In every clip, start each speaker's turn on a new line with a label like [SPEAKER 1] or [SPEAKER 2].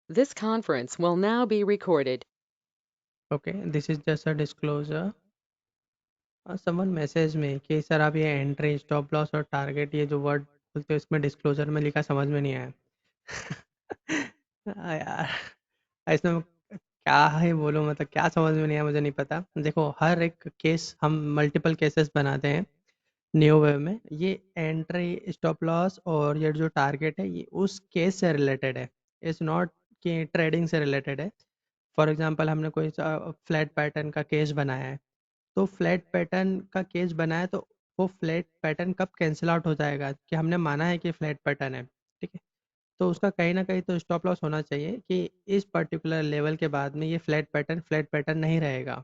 [SPEAKER 1] This conference will now be recorded.
[SPEAKER 2] Okay, this is just a disclosure. Someone message में कि sir आप ये entry stop loss और target ये जो वर्ड बोलते हो इसमें डिस्क्लोजर में लिखा समझ में नहीं आया। यार ऐसे में क्या ही बोलूँ, मतलब क्या समझ में नहीं आया मुझे नहीं पता। देखो, हर एक केस हम मल्टीपल केसेस बनाते हैं न्यू वेव में। ये एंट्री स्टॉप लॉस और ये जो टारगेट है ये उस केस से रिलेटेड है, इट्स नॉट कि ट्रेडिंग से रिलेटेड है। फॉर एग्जांपल हमने कोई फ्लैट पैटर्न का केस बनाया है, तो फ्लैट पैटर्न का केस बनाया तो वो फ्लैट पैटर्न कब कैंसिल आउट हो जाएगा कि हमने माना है कि फ्लैट पैटर्न है, ठीक है। तो उसका कहीं ना कहीं तो स्टॉप लॉस होना चाहिए कि इस पर्टिकुलर लेवल के बाद में ये फ्लैट पैटर्न नहीं रहेगा,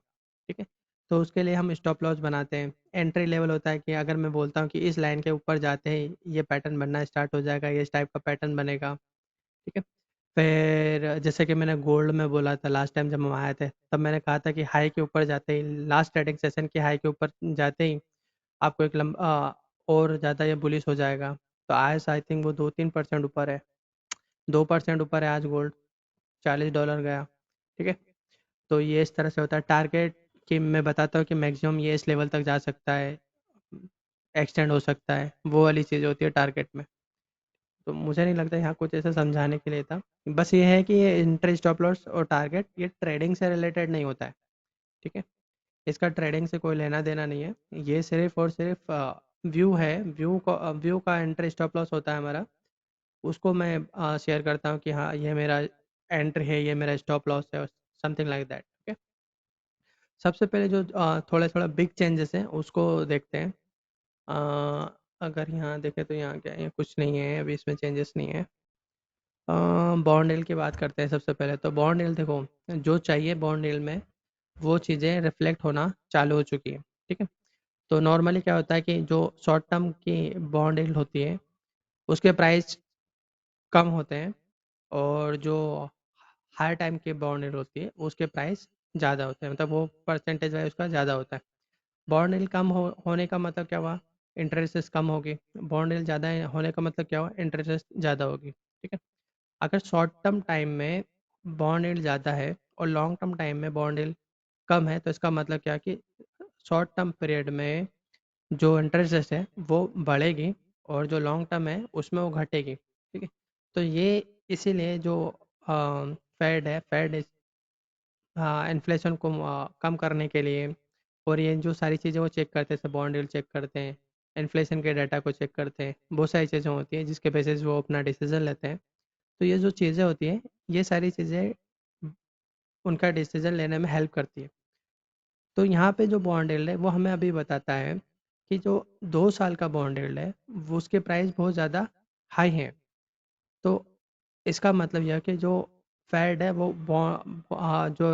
[SPEAKER 2] ठीक है। तो उसके लिए हम स्टॉप लॉस बनाते हैं। एंट्री लेवल होता है कि अगर मैं बोलता हूँ कि इस लाइन के ऊपर जाते ही ये पैटर्न बनना स्टार्ट हो जाएगा, ये इस टाइप का पैटर्न बनेगा, ठीक है। फिर जैसे कि मैंने गोल्ड में बोला था लास्ट टाइम जब हम आए थे, तब मैंने कहा था कि हाई के ऊपर जाते ही, लास्ट ट्रेडिंग सेशन के हाई के ऊपर जाते ही आपको एक लंबा और ज़्यादा ये बुलिश हो जाएगा। तो आज आई थिंक वो 2-3% ऊपर है, 2% ऊपर है आज गोल्ड, $40 गया, ठीक है। तो ये इस तरह से होता है टारगेट कि मैं बताता हूँ कि मैक्सिमम ये इस लेवल तक जा सकता है, एक्सटेंड हो सकता है, वो वाली चीज़ होती है टारगेट में। तो मुझे नहीं लगता यहाँ कुछ ऐसा समझाने के लिए था। बस ये है कि ये इंटरेस्ट स्टॉप लॉस और टारगेट ये ट्रेडिंग से रिलेटेड नहीं होता है, ठीक है। इसका ट्रेडिंग से कोई लेना देना नहीं है। ये सिर्फ और सिर्फ व्यू है, व्यू का इंटरेस्ट स्टॉप लॉस होता है हमारा। उसको मैं शेयर करता हूँ कि हाँ ये मेरा एंट्री है, ये मेरा स्टॉप लॉस है, समथिंग लाइक दैट, ठीक है। सबसे पहले जो थोड़ा थोड़ा बिग चेंजेस हैं उसको देखते हैं। अगर यहाँ देखें तो यहाँ क्या है, कुछ नहीं है अभी, इसमें चेंजेस नहीं है। बॉन्ड यील्ड की बात करते हैं सबसे पहले। तो बॉन्ड यील्ड देखो, जो चाहिए बॉन्ड यील्ड में वो चीज़ें रिफ्लेक्ट होना चालू हो चुकी है, ठीक है। तो नॉर्मली क्या होता है कि जो शॉर्ट टर्म की बॉन्ड यील्ड होती है उसके प्राइस कम होते हैं, और जो हाई टाइम की बॉन्ड यील्ड होती है उसके प्राइस ज़्यादा होते हैं, मतलब वो परसेंटेज वाइज उसका ज़्यादा होता है। बॉन्ड यील्ड कम होने का मतलब क्या हुआ, इंटरेस्ट रेट कम होगी। बॉन्ड यील्ड ज़्यादा होने का मतलब क्या हुआ, इंटरेस्ट रेट ज़्यादा होगी, ठीक है। अगर शॉर्ट टर्म टाइम में बॉन्ड यील्ड ज़्यादा है और लॉन्ग टर्म टाइम में बॉन्ड यील्ड कम है, तो इसका मतलब क्या कि शॉर्ट टर्म पीरियड में जो इंटरेस्ट रेट है वो बढ़ेगी और जो लॉन्ग टर्म है उसमें वो घटेगी, ठीक है। तो ये इसीलिए जो फेड है, फेड इन्फ्लेशन को कम करने के लिए, और ये जो सारी चीज़ें वो चेक करते हैं, जैसे बॉन्ड यील्ड चेक करते हैं, इन्फ्लेशन के डाटा को चेक करते हैं, बहुत सारी चीज़ें होती हैं जिसके बेसिस वो अपना डिसीजन लेते हैं। तो ये जो चीज़ें होती हैं, ये सारी चीज़ें उनका डिसीजन लेने में हेल्प करती है। तो यहाँ पे जो बॉन्ड यील्ड है वो हमें अभी बताता है कि जो 2 साल का बॉन्ड यील्ड है वो उसके प्राइस बहुत ज़्यादा हाई हैं। तो इसका मतलब यह है कि जो फेड है वो जो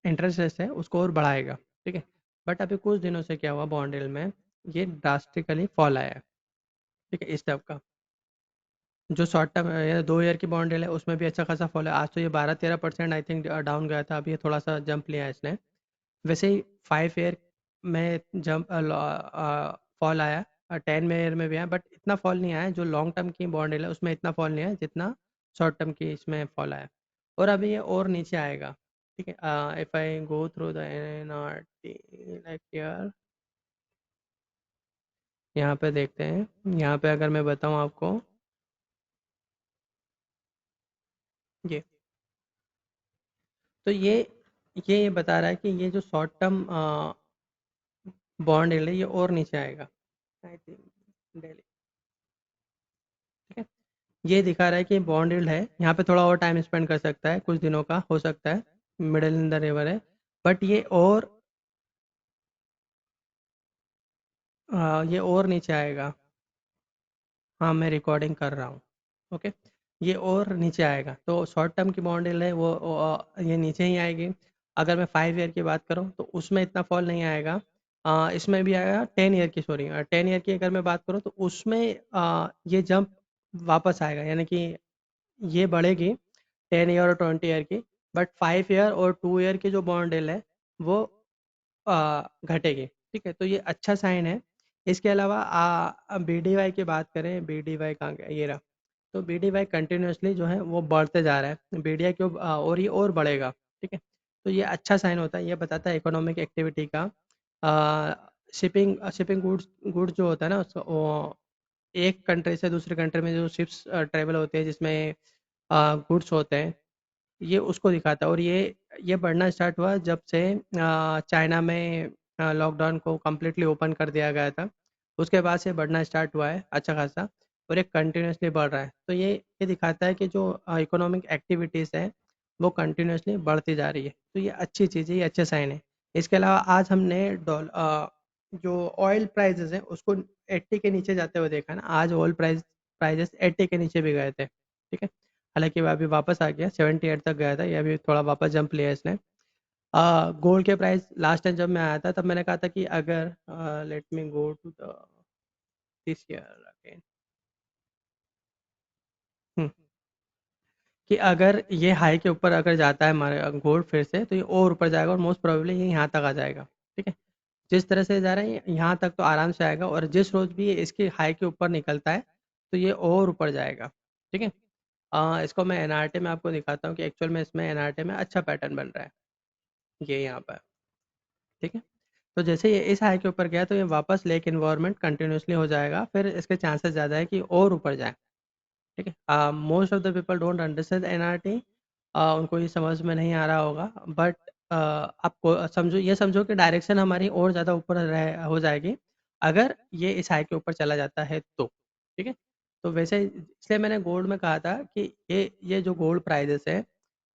[SPEAKER 2] इंटरेस्ट रेट है उसको और बढ़ाएगा, ठीक है। बट अभी कुछ दिनों से क्या हुआ बॉन्ड यील्ड में, ये ड्रास्टिकली फॉल आया है, ठीक है, इस टाइप का। जो शॉर्ट टर्म 2 ईयर की बॉन्ड यील्ड है उसमें भी अच्छा खासा फॉल है। आज तो ये 12-13% आई थिंक डाउन गया था, अभी ये थोड़ा सा जंप लिया है इसने। वैसे ही 5 ईयर में जंप फॉल आया, 10 ईयर में भी आया, बट इतना फॉल नहीं आया। जो लॉन्ग टर्म की बॉन्ड है उसमें इतना फॉल नहीं आया जितना शॉर्ट टर्म की इसमें फॉल आया। और अभी ये और नीचे आएगा, ठीक है। If I go through the NRT like यार, यहाँ पे देखते हैं। यहाँ पे अगर मैं बताऊँ आपको, ये तो ये बता रहा है कि ये जो शॉर्ट टर्म बॉन्ड है ये और नीचे आएगा, आई थिंक डेली, ठीक है। ये दिखा रहा है कि बॉन्ड यील्ड है, यहाँ पे थोड़ा और टाइम स्पेंड कर सकता है, कुछ दिनों का हो सकता है, मिडिल इन द रिवर है। बट ये और नीचे आएगा। हाँ, मैं रिकॉर्डिंग कर रहा हूँ, ओके। ये और नीचे आएगा, तो शॉर्ट टर्म की बॉन्ड यील्ड है वो ये नीचे ही आएगी। अगर मैं 5 ईयर की बात करूँ तो उसमें इतना फॉल नहीं आएगा। इसमें भी आएगा 10 ईयर की, सॉरी 10 ईयर की अगर मैं बात करूँ तो उसमें ये जंप वापस आएगा, यानी कि ये बढ़ेगी 10 ईयर और 20 ईयर की। बट 5 ईयर और 2 ईयर की जो बॉन्ड डील है वो घटेगी, ठीक है। तो ये अच्छा साइन है। इसके अलावा बी डी वाई की बात करें, बी डी वाई कहाँ गया, ये रहा। तो BDY कंटिन्यूअसली जो है वो बढ़ते जा रहा है। BDI क्यों और ये और बढ़ेगा, ठीक है? तो ये अच्छा साइन होता है, ये बताता है इकोनॉमिक एक्टिविटी का। शिपिंग शिपिंग गुड्स जो होता है ना उसको वो एक कंट्री से दूसरे कंट्री में जो शिप्स ट्रैवल होते हैं जिसमें गुड्स होते हैं, ये उसको दिखाता है। और ये बढ़ना स्टार्ट हुआ जब से चाइना में लॉकडाउन को कम्प्लीटली ओपन कर दिया गया था। उसके बाद से बढ़ना स्टार्ट हुआ है अच्छा खासा, और ये कंटिन्यूअसली बढ़ रहा है। तो ये दिखाता है कि जो इकोनॉमिक एक्टिविटीज़ है वो कंटिन्यूअसली बढ़ती जा रही है। तो ये अच्छी चीज़ है, ये अच्छा साइन है। इसके अलावा आज हमने जो ऑयल प्राइजेस हैं उसको 80 के नीचे जाते हुए देखा ना। आज ऑयल प्राइजेस 80 के नीचे भी गए थे, ठीक है? हालाँकि वह अभी वापस आ गया, 78 तक गया था, ये अभी थोड़ा वापस जंप लिया इसने। गोल्ड के प्राइस लास्ट टाइम जब मैं आया था तब मैंने कहा था कि अगर let me go to the this year again, हुँ, कि अगर ये हाई के ऊपर अगर जाता है हमारा गोल्ड फिर से तो ये और ऊपर जाएगा और मोस्ट प्रोबेबली ये यहाँ तक आ जाएगा, ठीक है? जिस तरह से जा रहा है यहाँ तक तो आराम से आएगा, और जिस रोज़ भी ये इसके हाई के ऊपर निकलता है तो ये और ऊपर जाएगा, ठीक है? इसको मैं एनआरटी में आपको दिखाता हूँ कि एक्चुअल में इसमें एनआरटी में अच्छा पैटर्न बन रहा है, ये यहाँ पर, ठीक है? तो जैसे ये इस हाई के ऊपर गया तो ये वापस लेक एनवायरनमेंट कंटिन्यूअसली हो जाएगा, फिर इसके चांसेस ज़्यादा है कि और ऊपर जाए, ठीक है? Most of the people don't understand NRT, उनको ये समझ में नहीं आ रहा होगा, बट आपको समझो, ये समझो कि डायरेक्शन हमारी और ज़्यादा ऊपर हो जाएगी अगर ये इस हाई के ऊपर चला जाता है तो, ठीक है? तो वैसे इसलिए मैंने गोल्ड में कहा था कि ये जो गोल्ड प्राइजेस है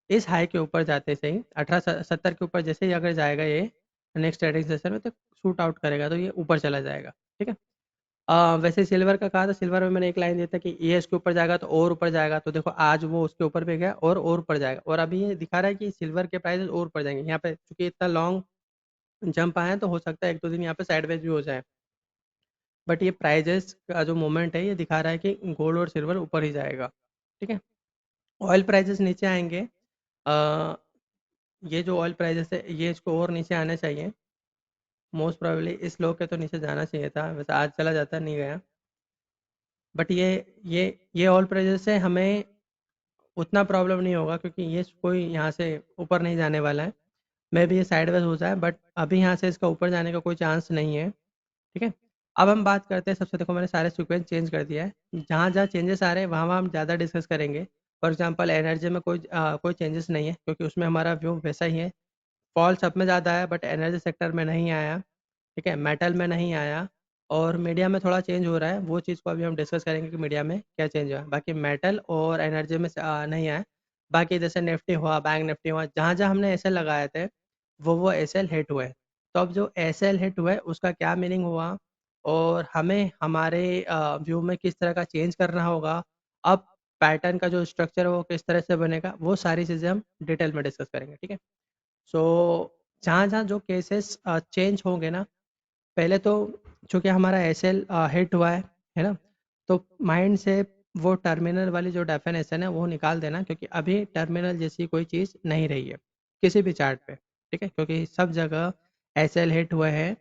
[SPEAKER 2] इस हाई के ऊपर जाते से ही 1870 के ऊपर जैसे ही अगर जाएगा ये नेक्स्ट ट्रेडिंग सेशन में तो शूट आउट करेगा, तो ये ऊपर चला जाएगा, ठीक है? वैसे सिल्वर का कहा था, सिल्वर में मैंने एक लाइन दिया था कि ये इसके ऊपर जाएगा तो और ऊपर जाएगा, तो देखो आज वो उसके ऊपर भी गया और ऊपर जाएगा, और अभी ये दिखा रहा है कि सिल्वर के प्राइस और ऊपर जाएंगे। यहाँ पे चूंकि इतना लॉन्ग जंप आया है तो हो सकता है एक दो दिन यहाँ पे साइडवेज भी हो जाए, बट ये प्राइजेस का जो मोमेंट है ये दिखा रहा है कि गोल्ड और सिल्वर ऊपर ही जाएगा, ठीक है? ऑयल प्राइजेस नीचे आएंगे। अ, ये जो ऑयल प्राइजेस है ये इसको और नीचे आना चाहिए, मोस्ट प्रोबेबली इस लो के तो नीचे जाना चाहिए था, वैसे आज चला जाता नहीं गया, बट ये ये ऑयल प्राइजेस से हमें उतना प्रॉब्लम नहीं होगा क्योंकि ये कोई यहाँ से ऊपर नहीं जाने वाला है। मे बी ये साइडवेज हो जाए, बट अभी यहाँ से इसका ऊपर जाने का कोई चांस नहीं है, ठीक है? अब हम बात करते हैं, सबसे देखो मैंने सारे सीक्वेंस चेंज कर दिया है, जहाँ जहाँ चेंजेस आ रहे हैं वहाँ वहाँ हम ज़्यादा डिस्कस करेंगे। फॉर एग्जांपल एनर्जी में कोई चेंजेस नहीं है क्योंकि उसमें हमारा व्यू वैसा ही है। फॉल सब में ज़्यादा है बट एनर्जी सेक्टर में नहीं आया, ठीक है? मेटल में नहीं आया, और मीडिया में थोड़ा चेंज हो रहा है, वो चीज़ को अभी हम डिस्कस करेंगे कि मीडिया में क्या चेंज हुआ है। बाकी मेटल और एनर्जी में नहीं आया। बाकी जैसे निफ्टी हुआ, बैंक निफ्टी हुआ, जहाँ जहाँ हमने एसएल लगाए थे वो एसएल हिट हुए। तो अब जो एसएल हिट हुए उसका क्या मीनिंग हुआ, और हमें हमारे व्यू में किस तरह का चेंज करना होगा, अब पैटर्न का जो स्ट्रक्चर है वो किस तरह से बनेगा, वो सारी चीज़ें हम डिटेल में डिस्कस करेंगे, ठीक है? सो जहाँ-जहाँ जो केसेस चेंज होंगे ना, पहले तो चूँकि हमारा एसएल हिट हुआ है ना? तो माइंड से वो टर्मिनल वाली जो डेफिनेशन है वो निकाल देना, क्योंकि अभी टर्मिनल जैसी कोई चीज़ नहीं रही है, किसी भी चार्ट पे, ठीक है? क्योंकि सब जगह एसएल हिट हुए हैं,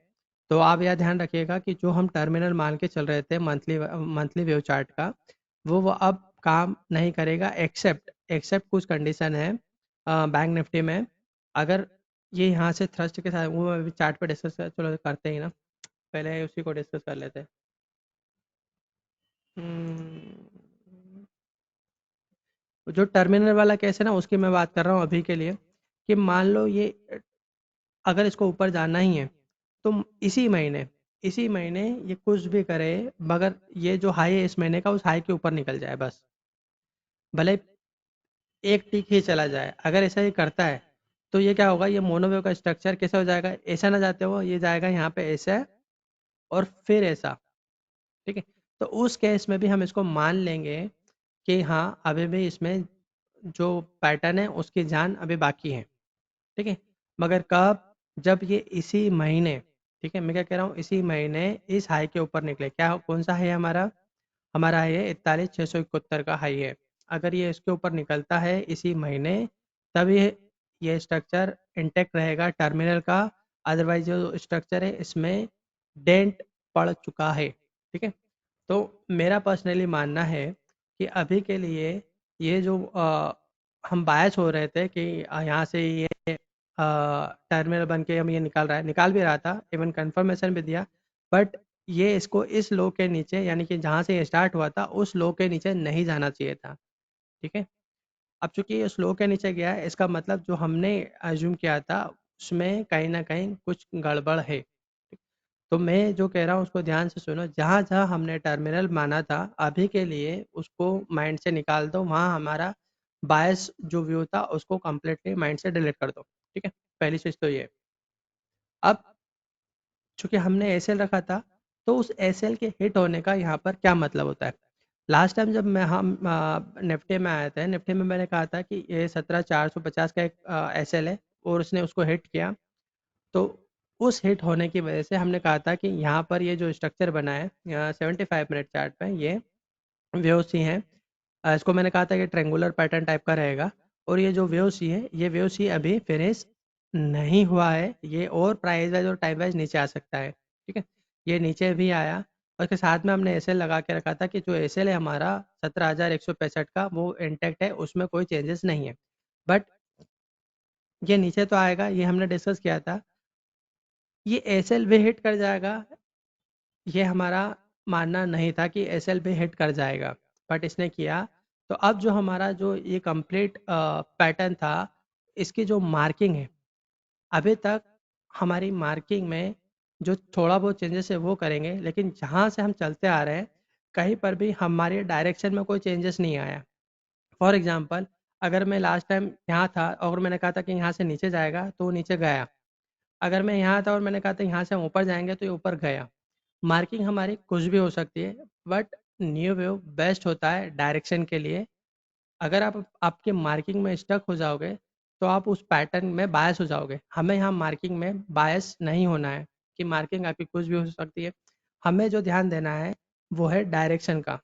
[SPEAKER 2] तो आप यह ध्यान रखिएगा कि जो हम टर्मिनल मान के चल रहे थे मंथली वेव चार्ट का, वो अब काम नहीं करेगा, एक्सेप्ट एक्सेप्ट कुछ कंडीशन है बैंक निफ्टी में। अगर ये यहाँ से थ्रस्ट के साथ वो अभी चार्ट पे डिस्कस चलो करते ही ना, पहले उसी को डिस्कस कर लेते हैं। हम्म, जो टर्मिनल वाला केस है ना उसकी मैं बात कर रहा हूँ अभी के लिए, कि मान लो ये अगर इसको ऊपर जाना ही है तो इसी महीने ये कुछ भी करे, मगर ये जो हाई है इस महीने का उस हाई के ऊपर निकल जाए बस, भले एक टिक ही चला जाए। अगर ऐसा ही करता है तो ये क्या होगा, ये मोनोवेव का स्ट्रक्चर कैसा हो जाएगा, ऐसा ना जाते हो ये जाएगा यहाँ पे ऐसा और फिर ऐसा, ठीक है? तो उस केस में भी हम इसको मान लेंगे कि हाँ अभी भी इसमें जो पैटर्न है उसकी जान अभी बाकी है, ठीक है? मगर कब, जब ये इसी महीने, ठीक है, मैं क्या कह रहा हूँ, इसी महीने इस हाई के ऊपर निकले। क्या कौन सा हाई है हमारा, हमारा हाई है 41,671 का हाई है। अगर ये इसके ऊपर निकलता है इसी महीने, तब ये स्ट्रक्चर इंटेक्ट रहेगा टर्मिनल का, अदरवाइज जो स्ट्रक्चर है इसमें डेंट पड़ चुका है, ठीक है? तो मेरा पर्सनली मानना है कि अभी के लिए ये जो हम बायस हो रहे थे कि यहाँ से ये टर्मिनल बन के हम ये निकाल भी रहा था, इवन कंफर्मेशन भी दिया, बट ये इसको इस लो के नीचे, यानी कि जहाँ से ये स्टार्ट हुआ था उस लो के नीचे नहीं जाना चाहिए था। ठीक है, अब चूंकि ये स्लो के नीचे गया है, इसका मतलब जो हमने अज्यूम किया था उसमें कहीं ना कहीं कुछ गड़बड़ है। तो मैं जो कह रहा हूँ उसको ध्यान से सुनो, जहाँ जहाँ हमने टर्मिनल माना था अभी के लिए उसको माइंड से निकाल दो, वहाँ हमारा बायस जो व्यू था उसको कम्प्लीटली माइंड से डिलीट कर दो। ठीक है, पहली चीज़ तो ये। अब चूंकि हमने एस एल रखा था, तो उस एस एल के हिट होने का यहाँ पर क्या मतलब होता है। लास्ट टाइम जब मैं हम निफ्टी में आए थे, निफ्टी में मैंने कहा था कि ये 17,450 का एक एस एल है और उसने उसको हिट किया। तो उस हिट होने की वजह से हमने कहा था कि यहाँ पर ये जो स्ट्रक्चर बना है 75 मिनट चार्ट पे, ये वेव सी है। इसको मैंने कहा था कि ट्रेंगुलर पैटर्न टाइप का रहेगा। और ये जो वेव सी है, ये वेव सी अभी फिनिश नहीं हुआ है, ये और प्राइस वाइज और टाइम वाइज नीचे आ सकता है। ठीक है, ये नीचे भी आया और उसके साथ में हमने एस एल लगा के रखा था कि जो एस एल है हमारा 17,165 का, वो इंटैक्ट है, उसमें कोई चेंजेस नहीं है। बट ये नीचे तो आएगा, ये हमने डिस्कस किया था। ये एस एल भी हिट कर जाएगा, ये हमारा मानना नहीं था कि एस एल भी हिट कर जाएगा, बट इसने किया। तो अब जो हमारा जो ये कंप्लीट पैटर्न था, इसकी जो मार्किंग है, अभी तक हमारी मार्किंग में जो थोड़ा बहुत चेंजेस है वो करेंगे, लेकिन जहाँ से हम चलते आ रहे हैं कहीं पर भी हमारे डायरेक्शन में कोई चेंजेस नहीं आया। फॉर एग्जांपल, अगर मैं लास्ट टाइम यहाँ था और मैंने कहा था कि यहाँ से नीचे जाएगा तो वो नीचे गया। अगर मैं यहाँ था और मैंने कहा था यहाँ से हम ऊपर जाएंगे तो ये ऊपर गया। मार्किंग हमारी कुछ भी हो सकती है, बट न्यू वेव बेस्ट होता है डायरेक्शन के लिए। अगर आप आपके मार्किंग में स्टक हो जाओगे तो आप उस पैटर्न में बायस हो जाओगे। हमें यहाँ मार्किंग में बायस नहीं होना है कि मार्किंग आपकी कुछ भी हो सकती है। हमें जो ध्यान देना है वो है डायरेक्शन का।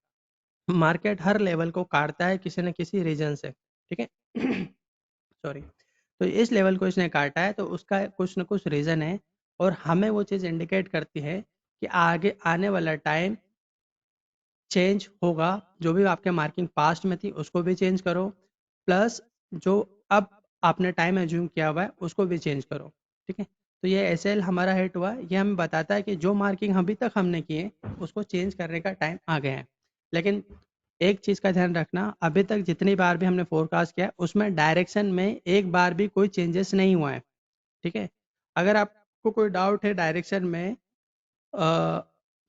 [SPEAKER 2] मार्केट हर लेवल को काटता है किसी न किसी रीजन से। ठीक है सॉरी। तो इस लेवल को इसने काटा है तो उसका कुछ न कुछ रीज़न है, और हमें वो चीज़ इंडिकेट करती है कि आगे आने वाला टाइम चेंज होगा। जो भी आपके मार्किंग पास्ट में थी उसको भी चेंज करो, प्लस जो अब आपने टाइम एज्यूम किया हुआ है उसको भी चेंज करो। ठीक है, तो ये एस एल हमारा हिट हुआ, ये हमें बताता है कि जो मार्किंग अभी तक हमने किए उसको चेंज करने का टाइम आ गया है। लेकिन एक चीज़ का ध्यान रखना, अभी तक जितनी बार भी हमने फोरकास्ट किया उसमें डायरेक्शन में एक बार भी कोई चेंजेस नहीं हुआ है। ठीक है, अगर आपको कोई डाउट है डायरेक्शन में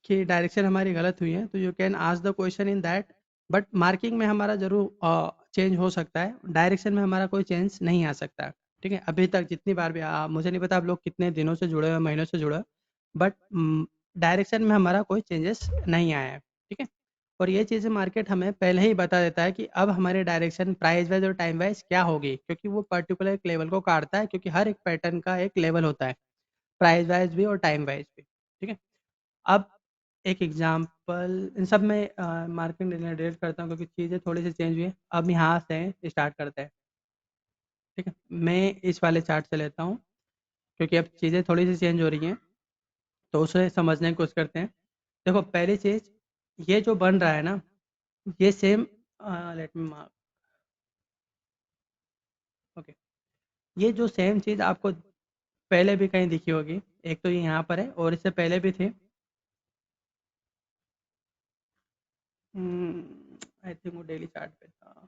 [SPEAKER 2] कि डायरेक्शन हमारी गलत हुई है, तो you can ask the question in that. But marking में हमारा जरूर चेंज हो सकता है, डायरेक्शन में हमारा कोई चेंज नहीं आ सकता है। ठीक है, अभी तक जितनी बार भी मुझे नहीं पता आप लोग कितने दिनों से जुड़े हुए, महीनों से जुड़े हो, बट डायरेक्शन में हमारा कोई चेंजेस नहीं आया है। ठीक है, और ये चीज़ें मार्केट हमें पहले ही बता देता है कि अब हमारी डायरेक्शन प्राइस वाइज और टाइम वाइज क्या होगी, क्योंकि वो पर्टिकुलर एक लेवल को काटता है, क्योंकि हर एक पैटर्न का एक लेवल होता है, प्राइस वाइज भी और टाइम वाइज भी। ठीक है, अब एक एग्जांपल इन सब में मार्केट रिलेटेड करता हूँ क्योंकि चीज़ें थोड़ी सी चेंज हुई हैं। अब यहाँ से स्टार्ट करते हैं। ठीक है, मैं इस वाले चार्ट से लेता हूँ क्योंकि अब चीज़ें थोड़ी सी चेंज हो रही हैं, तो उसे समझने की कोशिश करते हैं। देखो, पहली चीज़, ये जो बन रहा है ना, ये same, let me mark, okay, ये जो सेम चीज़ आपको पहले भी कहीं दिखी होगी, एक तो ये यहाँ पर है और इससे पहले भी थी। आई थिंक वो डेली चार्ट पे था।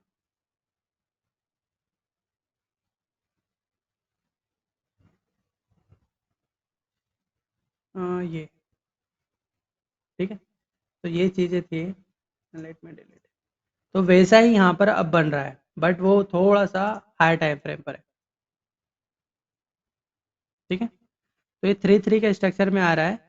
[SPEAKER 2] ये, ठीक है, तो ये चीज़ें थी, लेट मी डिलीट। तो वैसा ही यहाँ पर अब बन रहा है, बट वो थोड़ा सा हाई टाइम फ्रेम पर है। ठीक है, तो ये 3-3 के स्ट्रक्चर में आ रहा है।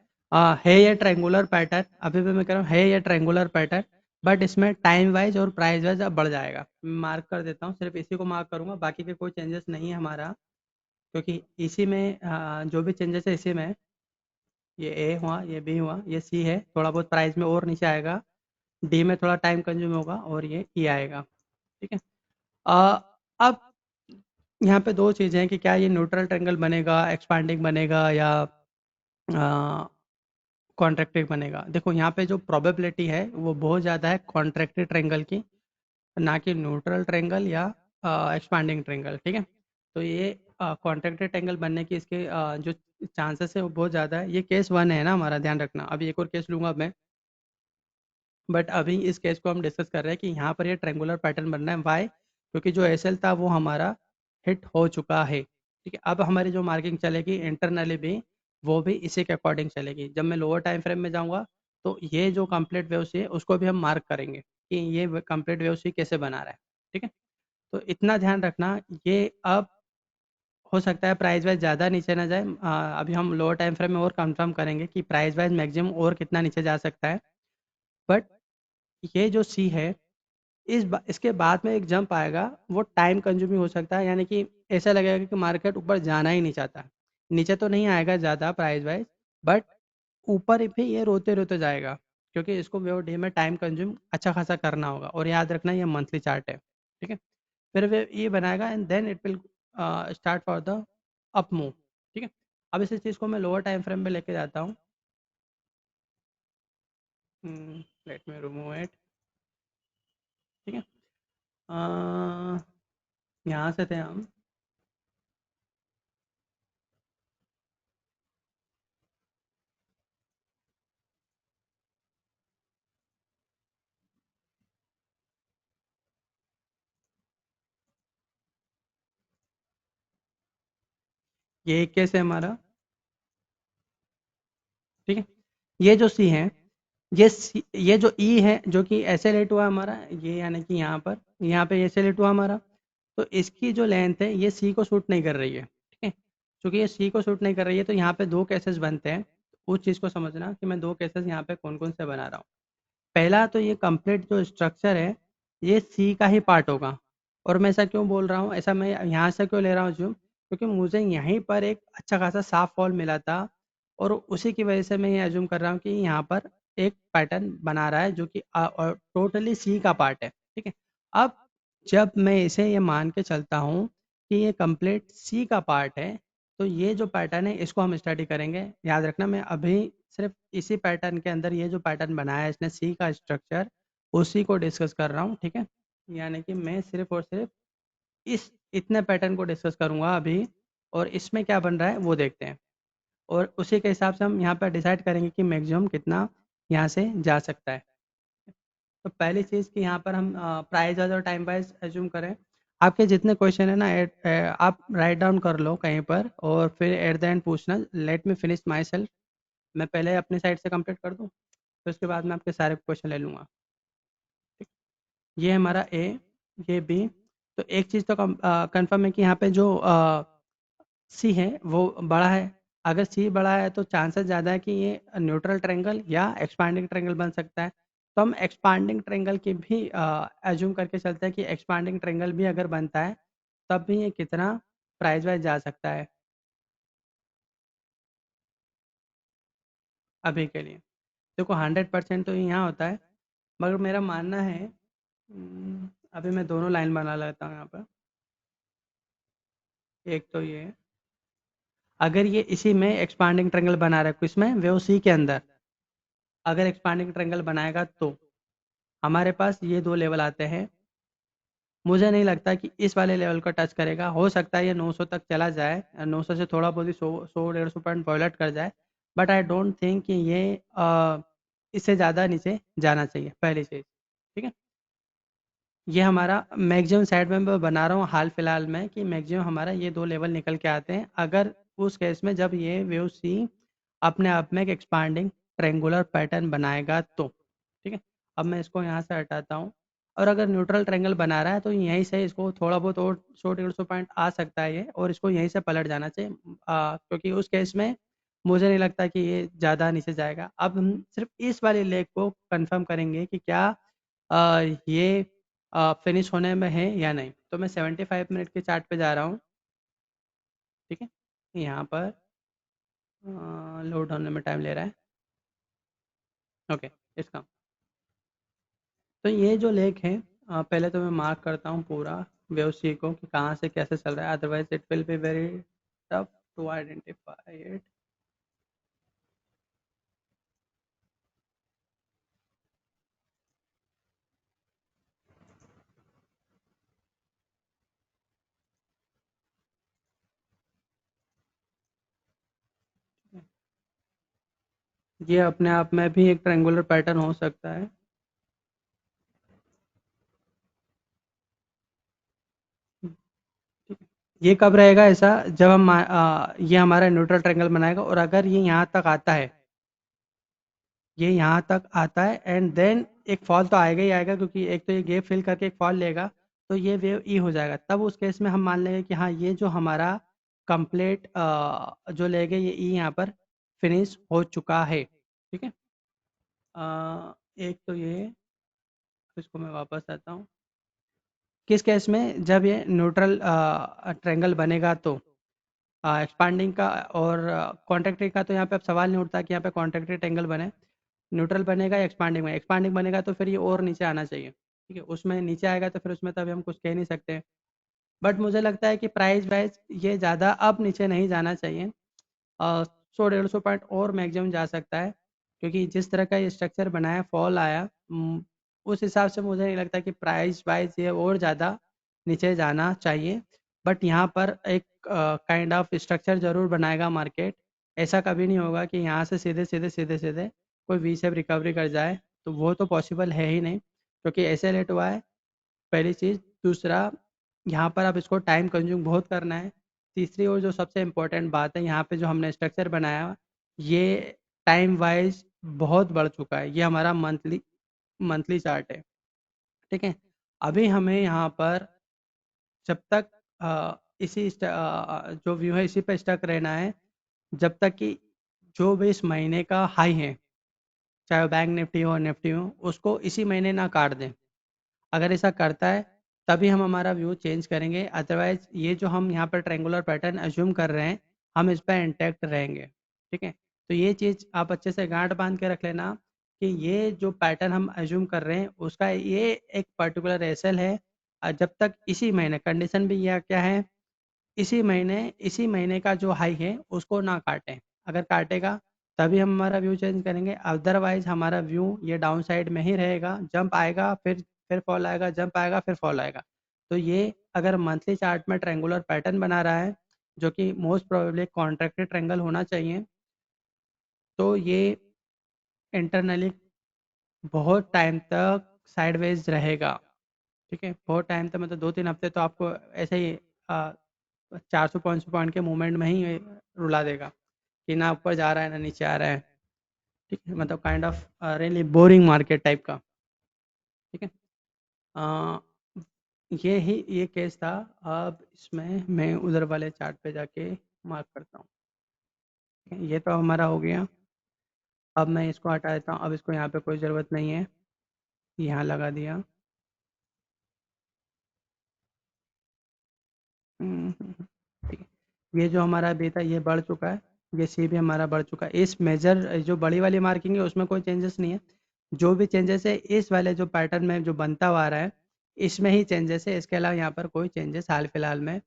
[SPEAKER 2] है ये ट्रायंगुलर पैटर्न, अभी भी मैं कह रहा हूँ है ये ट्रायंगुलर पैटर्न, बट इसमें टाइम वाइज और प्राइस वाइज अब बढ़ जाएगा। मैं मार्क कर देता हूँ, सिर्फ इसी को मार्क करूंगा, बाकी के कोई चेंजेस नहीं है हमारा, क्योंकि इसी में जो भी चेंजेस है इसी में है। ये ए हुआ, ये बी हुआ, ये सी है, थोड़ा बहुत प्राइस में और नीचे आएगा, डी में थोड़ा टाइम कंज्यूम होगा, और ये ई आएगा। ठीक है, अब यहाँ पे दो चीज़ें हैं कि क्या ये न्यूट्रल ट्रायंगल बनेगा, एक्सपांडिंग बनेगा, या कॉन्ट्रैक्टेड बनेगा। देखो, यहाँ पे जो प्रोबेबिलिटी है वो बहुत ज़्यादा है कॉन्ट्रैक्टेड ट्रायंगल की, ना कि न्यूट्रल ट्रायंगल या एक्सपांडिंग ट्रायंगल, ठीक है। तो ये कॉन्ट्रैक्टेड ट्रायंगल बनने की इसके जो चांसेस है वो बहुत ज़्यादा है। ये केस वन है ना हमारा, ध्यान रखना। अभी एक और केस लूंगा मैं, बट अभी इस केस को हम डिस्कस कर रहे हैं कि यहाँ पर ये ट्रायंगुलर पैटर्न बन रहा है। वाई? क्योंकि जो एस एल था वो हमारा हिट हो चुका है, ठीक है। अब हमारी जो मार्किंग चलेगी इंटरनली भी, वो भी इसी के अकॉर्डिंग चलेगी। जब मैं लोअर टाइम फ्रेम में जाऊँगा तो ये जो कंप्लीट वेव सी है उसको भी हम मार्क करेंगे कि ये कंप्लीट वेव सी कैसे बना रहा है, ठीक है। तो इतना ध्यान रखना। ये अब हो सकता है प्राइस वाइज ज़्यादा नीचे ना जाए। अभी हम लोअर टाइम फ्रेम में और कंफर्म करेंगे कि प्राइस वाइज मैक्सिमम और कितना नीचे जा सकता है। बट ये जो सी है, इसके बाद में एक जंप आएगा, वो टाइम कंज्यूमिंग हो सकता है। यानी कि ऐसा लगेगा कि मार्केट ऊपर जाना ही नहीं चाहता। नीचे तो नहीं आएगा ज़्यादा प्राइस वाइज, बट ऊपर भी ये रोते रोते जाएगा, क्योंकि इसको वेव डे में टाइम कंज्यूम अच्छा खासा करना होगा। और याद रखना ये मंथली चार्ट है, ठीक है। फिर वे ये बनाएगा and then it will start for the up move, ठीक है। अब इस चीज़ को मैं लोअर टाइम फ्रेम में लेके जाता हूँ। लेट मी रिमूव इट, ठीक है। यहाँ से थे हम। ये एक केस है हमारा, ठीक है। ये जो सी है, ये जो ई है जो कि एसेलेट हुआ हमारा, ये यानी कि यहाँ पे एसेलेट हुआ हमारा। तो इसकी जो लेंथ है ये सी को शूट नहीं कर रही है, ठीक है। क्योंकि ये सी को शूट नहीं कर रही है तो यहाँ पे दो केसेस बनते हैं। उस चीज़ को समझना कि मैं दो केसेस यहाँ पे कौन कौन से बना रहा हूँ। पहला तो ये कंप्लीट जो स्ट्रक्चर है ये सी का ही पार्ट होगा। और मैं ऐसा क्यों बोल रहा हूँ, ऐसा मैं यहाँ से क्यों ले रहा हूँ जूम, क्योंकि मुझे यहीं पर एक अच्छा खासा साफ फॉल मिला था। और उसी की वजह से मैं ये एज्यूम कर रहा हूँ कि यहाँ पर एक पैटर्न बना रहा है जो कि टोटली सी का पार्ट है, ठीक है। अब जब मैं इसे ये मान के चलता हूँ कि ये कंप्लीट सी का पार्ट है, तो ये जो पैटर्न है इसको हम स्टडी करेंगे। याद रखना मैं अभी सिर्फ इसी पैटर्न के अंदर ये जो पैटर्न बनाया है इसने सी का स्ट्रक्चर, उसी को डिस्कस कर रहा हूँ, ठीक है। यानी कि मैं सिर्फ और सिर्फ इस इतने पैटर्न को डिस्कस करूँगा अभी, और इसमें क्या बन रहा है वो देखते हैं। और उसी के हिसाब से हम यहाँ पर डिसाइड करेंगे कि मैक्सिमम कितना यहाँ से जा सकता है। तो पहली चीज़ कि यहाँ पर हम प्राइस वाइज और टाइम वाइज एज्यूम करें। आपके जितने क्वेश्चन है ना आप राइट डाउन कर लो कहीं पर, और फिर एट द एंड पूछना। Let me finish my self. मैं पहले अपनी साइड से कंप्लीट कर दूँ, फिर उसके बाद मैं आपके सारे क्वेश्चन ले लूँगा। ठीक, ये हमारा ए, ये बी। तो एक चीज़ तो कंफर्म है कि यहाँ पे जो सी है वो बड़ा है। अगर सी बड़ा है तो चांसेस ज़्यादा है कि ये न्यूट्रल ट्रायंगल या एक्सपांडिंग ट्रायंगल बन सकता है। तो हम एक्सपांडिंग ट्रायंगल की भी एज्यूम करके चलते हैं कि एक्सपांडिंग ट्रायंगल भी अगर बनता है तब भी ये कितना प्राइस वाइज जा सकता है अभी के लिए। देखो 100% तो यहाँ होता है, मगर मेरा मानना है अभी मैं दोनों लाइन बना लेता हूँ यहाँ पर। एक तो ये, अगर ये इसी में एक्सपांडिंग ट्रायंगल बना रहा है किसमें, वेव सी के अंदर, अगर एक्सपांडिंग ट्रायंगल बनाएगा तो हमारे पास ये दो लेवल आते हैं। मुझे नहीं लगता कि इस वाले लेवल को टच करेगा। हो सकता है ये 900 तक चला जाए, 900 से थोड़ा बहुत ही 100 150 पॉइंट वॉयलेट कर जाए। बट आई डोंट थिंक कि ये इससे ज़्यादा नीचे जाना चाहिए, पहली चीज़, ठीक है। ये हमारा मैक्सिमम साइड में मैं बना रहा हूँ हाल फिलहाल में कि मैक्सिमम हमारा ये दो लेवल निकल के आते हैं, अगर उस केस में जब ये वेव सी अपने आप में एक एक्सपांडिंग ट्रेंगुलर पैटर्न बनाएगा तो, ठीक है। अब मैं इसको यहाँ से हटाता हूँ। और अगर न्यूट्रल ट्रायंगल बना रहा है तो यहीं से इसको थोड़ा बहुत और 100 150 पॉइंट आ सकता है ये, और इसको यहीं से पलट जाना चाहिए। क्योंकि उस केस में मुझे नहीं लगता कि ये ज़्यादा नीचे जाएगा। अब हम सिर्फ इस वाले लेग को कंफर्म करेंगे कि क्या ये फिनिश होने में है या नहीं। तो मैं 75 मिनट के चार्ट पे जा रहा हूँ, ठीक है। यहाँ पर लोड होने में टाइम ले रहा है, ओके। इसका तो ये जो लेक है, पहले तो मैं मार्क करता हूँ पूरा वेव सी को कि कहाँ से कैसे चल रहा है, otherwise it will be very tough to identify it. ये अपने आप में भी एक ट्रायंगुलर पैटर्न हो सकता है। ये कब रहेगा ऐसा, जब हम ये हमारा न्यूट्रल ट्रायंगल बनाएगा और अगर ये यहाँ तक आता है, ये यहाँ तक आता है एंड देन एक फॉल तो आएगा ही आएगा, क्योंकि एक तो ये गैप फिल करके एक फॉल लेगा, तो ये वेव ई हो जाएगा। तब उस केस में हम मान लेंगे कि हाँ, ये जो हमारा कंप्लीट जो लेंगे ये ई यहाँ पर फिनिश हो चुका है। ठीक है। एक तो ये, इसको मैं वापस आता हूँ। किस केस में, जब ये न्यूट्रल ट्रायंगल बनेगा तो एक्सपांडिंग का और कॉन्ट्रैक्टरी का तो यहाँ पे अब सवाल नहीं उठता कि यहाँ पे कॉन्ट्रैक्टरी ट्रायंगल बने। न्यूट्रल बनेगा या एक्सपांडिंग में, एक्सपांडिंग बनेगा तो फिर ये और नीचे आना चाहिए। ठीक है, उसमें नीचे आएगा तो फिर उसमें तभी हम कुछ कह नहीं सकते। बट मुझे लगता है कि प्राइस वाइज ये ज़्यादा अब नीचे नहीं जाना चाहिए। 100-150 पॉइंट और मैक्सिमम जा सकता है, क्योंकि जिस तरह का ये स्ट्रक्चर बनाया, फॉल आया, उस हिसाब से मुझे नहीं लगता कि प्राइस वाइज ये और ज़्यादा नीचे जाना चाहिए। बट यहाँ पर एक काइंड ऑफ स्ट्रक्चर ज़रूर बनाएगा मार्केट। ऐसा कभी नहीं होगा कि यहाँ से सीधे सीधे सीधे सीधे कोई वी शेप रिकवरी कर जाए, तो वो तो पॉसिबल है ही नहीं, क्योंकि ऐसे लेट हुआ है, पहली चीज़। दूसरा, यहाँ पर अब इसको टाइम कंज्यूम बहुत करना है। तीसरी और जो सबसे इम्पोर्टेंट बात है, यहाँ पे जो हमने स्ट्रक्चर बनाया, ये टाइम वाइज बहुत बढ़ चुका है। ये हमारा मंथली मंथली चार्ट है। ठीक है। अभी हमें यहाँ पर जब तक जो व्यू है इसी पे स्टक रहना है, जब तक कि जो भी इस महीने का हाई है, चाहे वो बैंक निफ्टी हो निफ्टी हो, उसको इसी महीने ना काट दें। अगर ऐसा करता है तभी हम हमारा व्यू चेंज करेंगे, अदरवाइज ये जो हम यहाँ पर ट्रायंगुलर पैटर्न अज्यूम कर रहे हैं, हम इस पर इंटैक्ट रहेंगे। ठीक है। तो ये चीज़ आप अच्छे से गांठ बांध के रख लेना कि ये जो पैटर्न हम अज्यूम कर रहे हैं उसका ये एक पर्टिकुलर एसएल है। जब तक इसी महीने कंडीशन भी यह क्या है, इसी महीने का जो हाई है उसको ना काटें। अगर काटेगा तभी हम हमारा व्यू चेंज करेंगे, अदरवाइज हमारा व्यू ये डाउन साइड में ही रहेगा। जंप आएगा, फिर फॉल आएगा, जंप आएगा, फिर फॉल आएगा। तो ये अगर मंथली चार्ट में ट्रायंगुलर पैटर्न बना रहा है, जो कि मोस्ट प्रोबेबली कॉन्ट्रैक्टेड ट्रायंगल होना चाहिए, तो ये इंटरनली बहुत टाइम तक साइडवेज रहेगा। ठीक है, बहुत टाइम तक, मतलब 2-3 हफ्ते तो आपको ऐसे ही 400-500 पॉइंट के मूवमेंट में ही रुला देगा, कि ना ऊपर जा रहा है ना नीचे आ रहा है। ठीक है, मतलब kind of really boring market type का। ठीक है। अ, ये केस था। अब इसमें मैं उधर वाले चार्ट पे जाके मार्क करता हूँ। ठीक है, ये तो हमारा हो गया। अब मैं इसको हटा देता हूँ, अब इसको यहाँ पे कोई ज़रूरत नहीं है, यहाँ लगा दिया। ठीक है। ये जो हमारा अभी था ये बढ़ चुका है, ये सी भी हमारा बढ़ चुका है। इस मेजर जो बड़ी वाली मार्किंग है उसमें कोई चेंजेस नहीं है। जो भी चेंजेस है इस वाले जो पैटर्न में जो बनता हुआ आ रहा है, इसमें ही चेंजेस है। इसके अलावा यहाँ पर कोई चेंजेस हाल फिलहाल में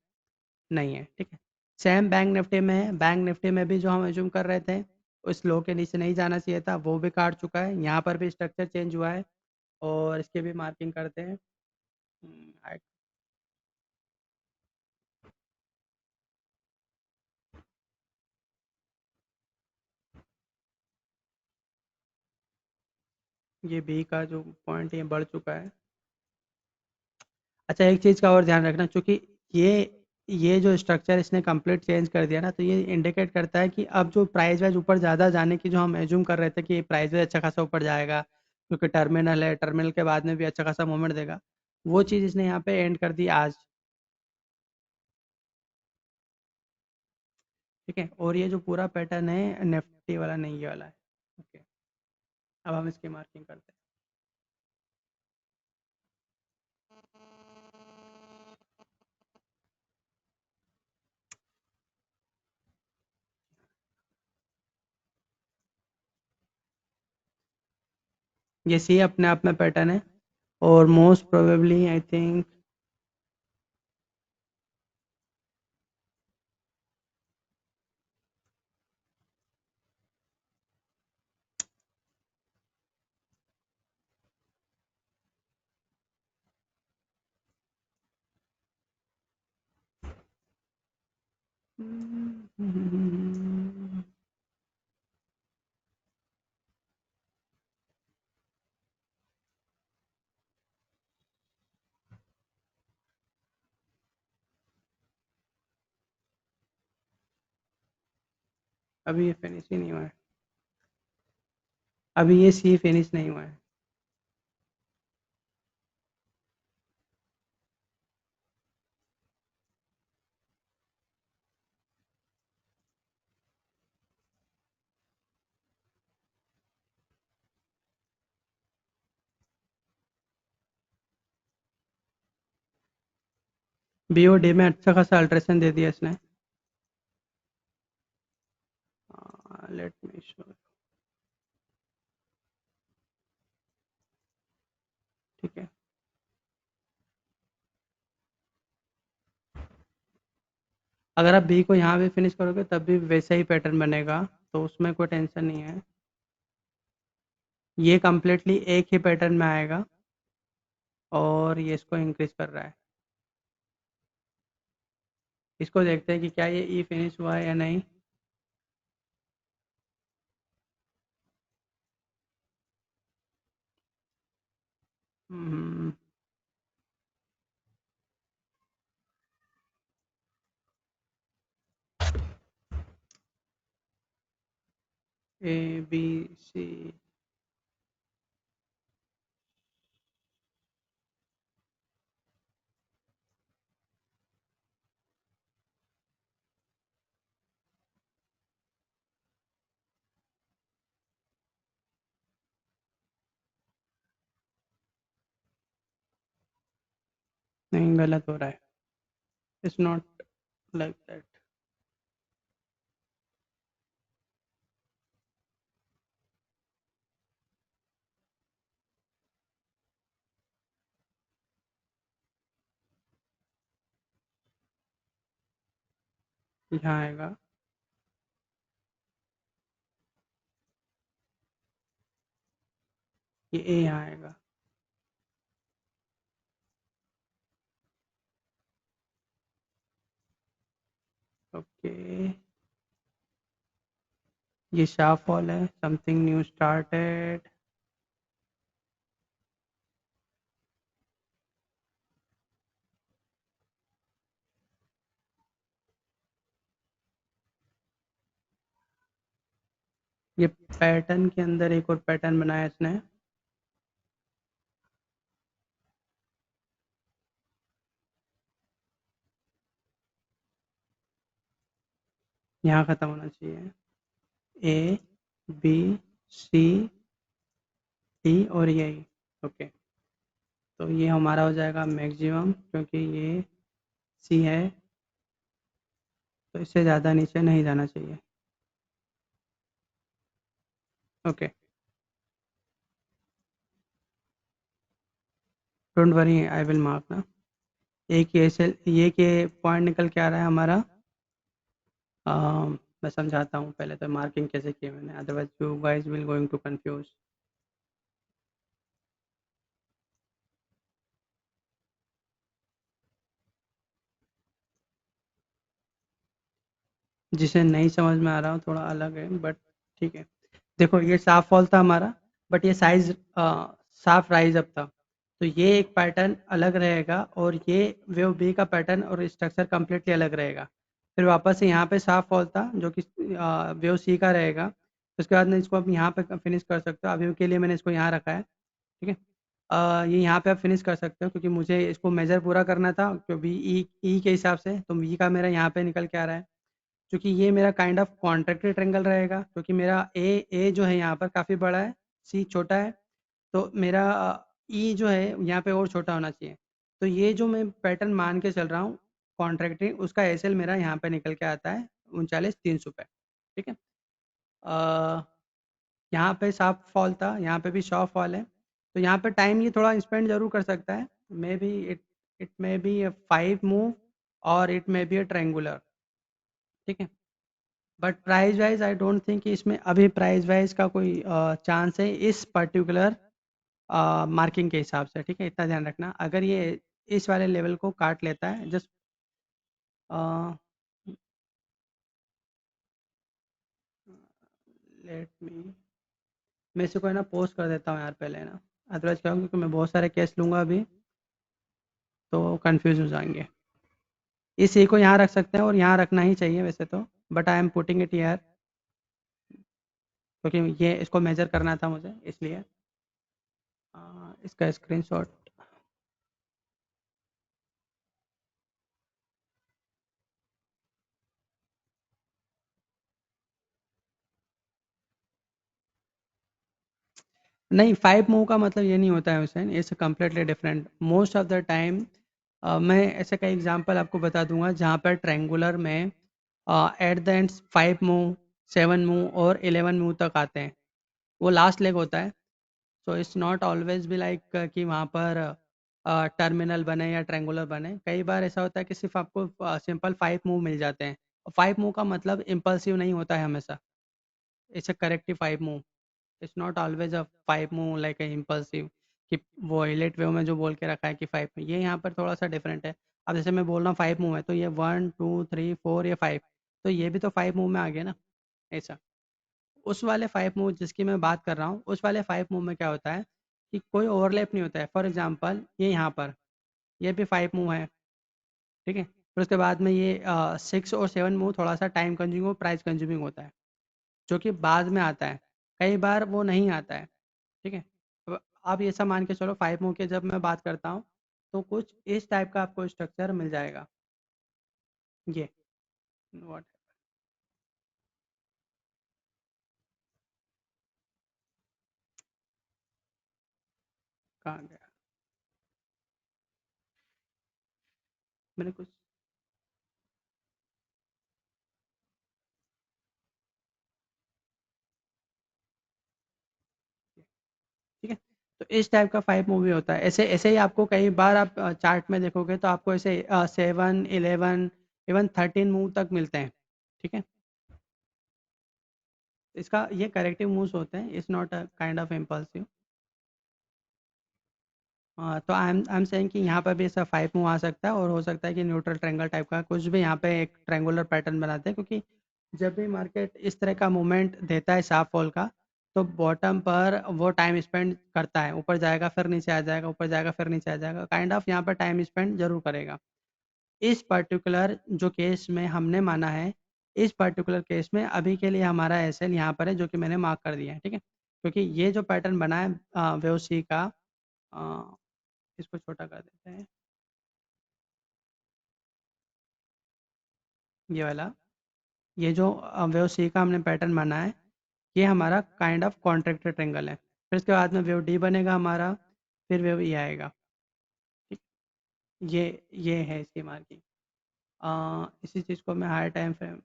[SPEAKER 2] नहीं है। ठीक है। सेम बैंक निफ्टी में है। बैंक निफ्टी में भी जो हम एज्यूम कर रहे थे उस लो के नीचे नहीं जाना चाहिए था, वो भी काट चुका है। यहाँ पर भी स्ट्रक्चर चेंज हुआ है, और इसकी भी मार्किंग करते हैं। हम्म, ये बी का जो पॉइंट है ये बढ़ चुका है। अच्छा, एक चीज़ का और ध्यान रखना, चूँकि ये ये जो स्ट्रक्चर इसने कंप्लीट चेंज कर दिया ना, तो ये इंडिकेट करता है कि अब जो प्राइस वाइज ऊपर ज़्यादा जाने की जो हम एज्यूम कर रहे थे कि प्राइस वाइज अच्छा खासा ऊपर जाएगा, क्योंकि टर्मिनल है, टर्मिनल के बाद में भी अच्छा खासा मूवमेंट देगा, वो चीज़ इसने यहाँ पे एंड कर दी आज। ठीक है, और ये जो पूरा पैटर्न है निफ्टी वाला नहीं, ये वाला है। ओके, अब हम इसकी मार्किंग करते हैं। ये सी अपने आप में पैटर्न है, और मोस्ट प्रोबेबली आई थिंक अभी ये फिनिश ही नहीं हुआ है, अभी ये सी फिनिश नहीं हुआ है। बीओडी में अच्छा खासा अल्ट्रेशन दे दिया इसने। Let me show. ठीक है, अगर आप बी को यहाँ भी फिनिश करोगे तब भी वैसा ही पैटर्न बनेगा, तो उसमें कोई टेंशन नहीं है। ये कम्प्लीटली एक ही पैटर्न में आएगा और ये इसको इंक्रीज कर रहा है। इसको देखते हैं कि क्या ये ई फिनिश हुआ है या नहीं। A B C. नहीं, गलत हो रहा है। It's not like that. यहाँ आएगा, ये ए यहाँ आएगा। ओके, ये शार्प फॉल है, समथिंग न्यू स्टार्टेड। ये पैटर्न के अंदर एक और पैटर्न बनाया इसने। यहाँ ख़त्म होना चाहिए। ए बी सी डी और यही। ओके, तो ये हमारा हो जाएगा मैक्सिमम, क्योंकि ये सी है तो इससे ज़्यादा नीचे नहीं जाना चाहिए। Okay, don't worry, I will mark ना। एक ये से ये के पॉइंट निकल के आ रहा है हमारा। मैं समझाता हूँ पहले तो मार्किंग कैसे की मैंने, otherwise you guys will going to confuse. जिसे नहीं समझ में आ रहा हो थोड़ा अलग है, बट ठीक है। देखो, ये साफ फॉल था हमारा, बट ये साइज साफ राइज अप था, तो ये एक पैटर्न अलग रहेगा और ये वेव बी का पैटर्न और स्ट्रक्चर कम्प्लीटली अलग रहेगा। फिर वापस से यहाँ पे साफ फॉल था जो कि वेव सी का रहेगा। उसके बाद में इसको आप यहाँ पे फिनिश कर सकते हो, अभी के लिए मैंने इसको यहाँ रखा है। ठीक है, ये यहाँ पे आप फिनिश कर सकते हो क्योंकि मुझे इसको मेजर पूरा करना था, क्योंकि ई के हिसाब से तो ई का मेरा यहाँ पे निकल के आ रहा है। क्योंकि ये मेरा काइंड ऑफ कॉन्ट्रैक्टेड ट्रायंगल रहेगा, क्योंकि मेरा ए जो है यहाँ पर काफ़ी बड़ा है, सी छोटा है, तो मेरा ई जो है यहाँ पे और छोटा होना चाहिए। तो ये जो मैं पैटर्न मान के चल रहा हूँ कॉन्ट्रैक्टिंग, उसका एसएल मेरा यहाँ पे निकल के आता है 39,300 पे। ठीक है, अ, यहाँ पे शार्प फॉल था, यहाँ पे भी शार्प फॉल है, तो यहाँ पे टाइम ये थोड़ा स्पेंड जरूर कर सकता है। Maybe it it maybe a 5 move और it maybe a triangular. ठीक है, but price wise I don't think कि इसमें अभी प्राइस वाइज का कोई चांस है इस पर्टिकुलर मार्किंग के हिसाब से। ठीक है, इतना ध्यान रखना, अगर ये इस वाले लेवल को काट लेता है जस्ट लेट मी, मैं इसे कोई ना पोस्ट कर देता हूँ यार पहले ना, अदरवाइज क्या होगा, क्योंकि मैं बहुत सारे केस लूँगा अभी तो कंफ्यूज हो जाएंगे। इस ए को यहाँ रख सकते हैं और यहाँ रखना ही चाहिए वैसे तो, but I am putting it here. क्योंकि ये इसको मेजर करना था मुझे, इसलिए इसका स्क्रीनशॉट। नहीं, 5 मूव का मतलब ये नहीं होता है Hussain, it's completely different. Most of the time मैं ऐसे कई एग्जांपल आपको बता दूंगा जहाँ पर ट्रायंगुलर में at the end 5 move, 7 move और 11 मूव तक आते हैं। वो लास्ट लेग होता है। सो इट्स नॉट ऑलवेज भी लाइक कि वहाँ पर टर्मिनल बने या ट्रायंगुलर बने। कई बार ऐसा होता है कि सिर्फ आपको सिंपल 5 मूव मिल जाते हैं। 5 मूव का मतलब इम्पल्सिव नहीं होता है हमेशा, it's a corrective 5 move. It's not always a 5 move like a impulsive, कि वो एलिट वे में जो बोल के रखा है कि 5 ये यहाँ पर थोड़ा सा डिफरेंट है। अब जैसे मैं बोल रहा हूँ 5 मूव है, तो ये 1 2 3 4 या 5, तो ये भी तो 5 मूव में आ गया ना। ऐसा उस वाले 5 मूव जिसकी मैं बात कर रहा हूँ, उस वाले 5 मूव में क्या होता है कि कोई ओवरलैप नहीं होता है। फॉर एग्जांपल ये यहाँ पर, ये भी 5 मूव है, ठीक है। फिर उसके बाद में ये 6 और 7 मूव थोड़ा सा टाइम कंज्यूमिंग और प्राइस कंज्यूमिंग होता है, जो कि बाद में आता है। कई बार वो नहीं आता है, ठीक है। अब आप ये सब मान के चलो 5 मूव के जब मैं बात करता हूँ, तो कुछ इस टाइप का आपको स्ट्रक्चर मिल जाएगा। ये व्हाट, कहाँ गया मैंने कुछ। ठीक है, तो इस टाइप का 5 मूवी होता है। ऐसे ऐसे ही आपको कई बार आप चार्ट में देखोगे तो आपको ऐसे 7 11 इवन 13 मूव तक मिलते हैं, ठीक है। इसका ये करेक्टिव मूव्स होते हैं, it's not a kind of impulsive. तो आई एम सेइंग कि यहाँ पर भी ऐसा 5 मूव आ सकता है, और हो सकता है कि न्यूट्रल ट्रायंगल टाइप का कुछ भी यहाँ पे एक ट्रायंगुलर पैटर्न बनाते हैं, क्योंकि जब भी मार्केट इस तरह का मूवमेंट देता है शार्प फॉल का, तो बॉटम पर वो टाइम स्पेंड करता है, ऊपर जाएगा फिर नीचे आ जाएगा, ऊपर जाएगा फिर नीचे आ जाएगा, काइंड ऑफ यहाँ पर टाइम स्पेंड जरूर करेगा। इस पर्टिकुलर जो केस में हमने माना है, इस पर्टिकुलर केस में अभी के लिए हमारा एसएल यहाँ पर है, जो कि मैंने मार्क कर दिया है, ठीक है। क्योंकि ये जो पैटर्न बना है वेव सी का, अ, इसको छोटा कर देते हैं, ये वाला, ये जो वेव सी का हमने पैटर्न बना है, ये हमारा काइंड ऑफ कॉन्ट्रैक्टेड ट्रायंगल है। फिर इसके बाद में वेव डी बनेगा हमारा, फिर वेव ई आएगा, ठीक। ये ये है इसकी मार्किंग। इसी चीज़ को मैं हाई टाइम फ्रेम,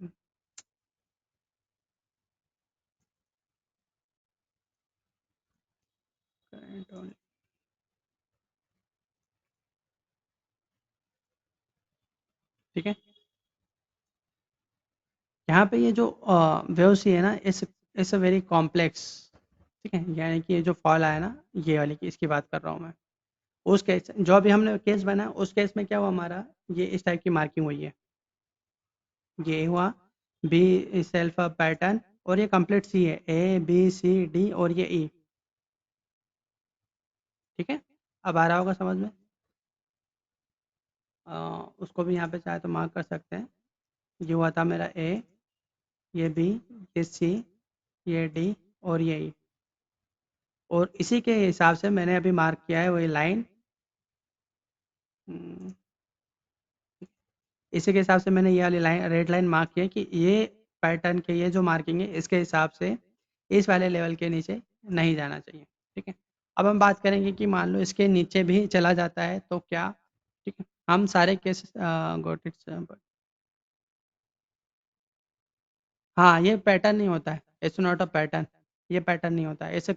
[SPEAKER 2] ठीक है। यहाँ पे ये जो वेव सी है ना, इस अ वेरी कॉम्प्लेक्स, ठीक है। यानी कि ये जो फॉल आया ना, ये वाली की इसकी बात कर रहा हूँ मैं। उस केस जो अभी हमने केस बना, उस केस में क्या हुआ हमारा, ये इस टाइप की मार्किंग हुई है, ये हुआ बी सेल्फ पैटर्न, और ये कंप्लीट सी है, ए बी सी डी और ये ई, ठीक है। अब आ रहा होगा समझ में। उसको भी यहाँ पे चाहे तो मार्क कर सकते हैं। ये हुआ था मेरा ए, ये बी, ये सी, ये डी और ये ई, और इसी के हिसाब से मैंने अभी मार्क किया है वही लाइन। इसी के हिसाब से मैंने ये वाली लाइन, रेड लाइन मार्क की है कि ये पैटर्न के ये जो मार्किंग है, इसके हिसाब से इस वाले लेवल के नीचे नहीं जाना चाहिए, ठीक है। अब हम बात करेंगे कि मान लो इसके नीचे भी चला जाता है तो क्या, ठीक है। हम सारे केसेस गॉट इट। हाँ, ये पैटर्न नहीं होता है, इट्स नॉट अ पैटर्न। ये पैटर्न नहीं होता है, it's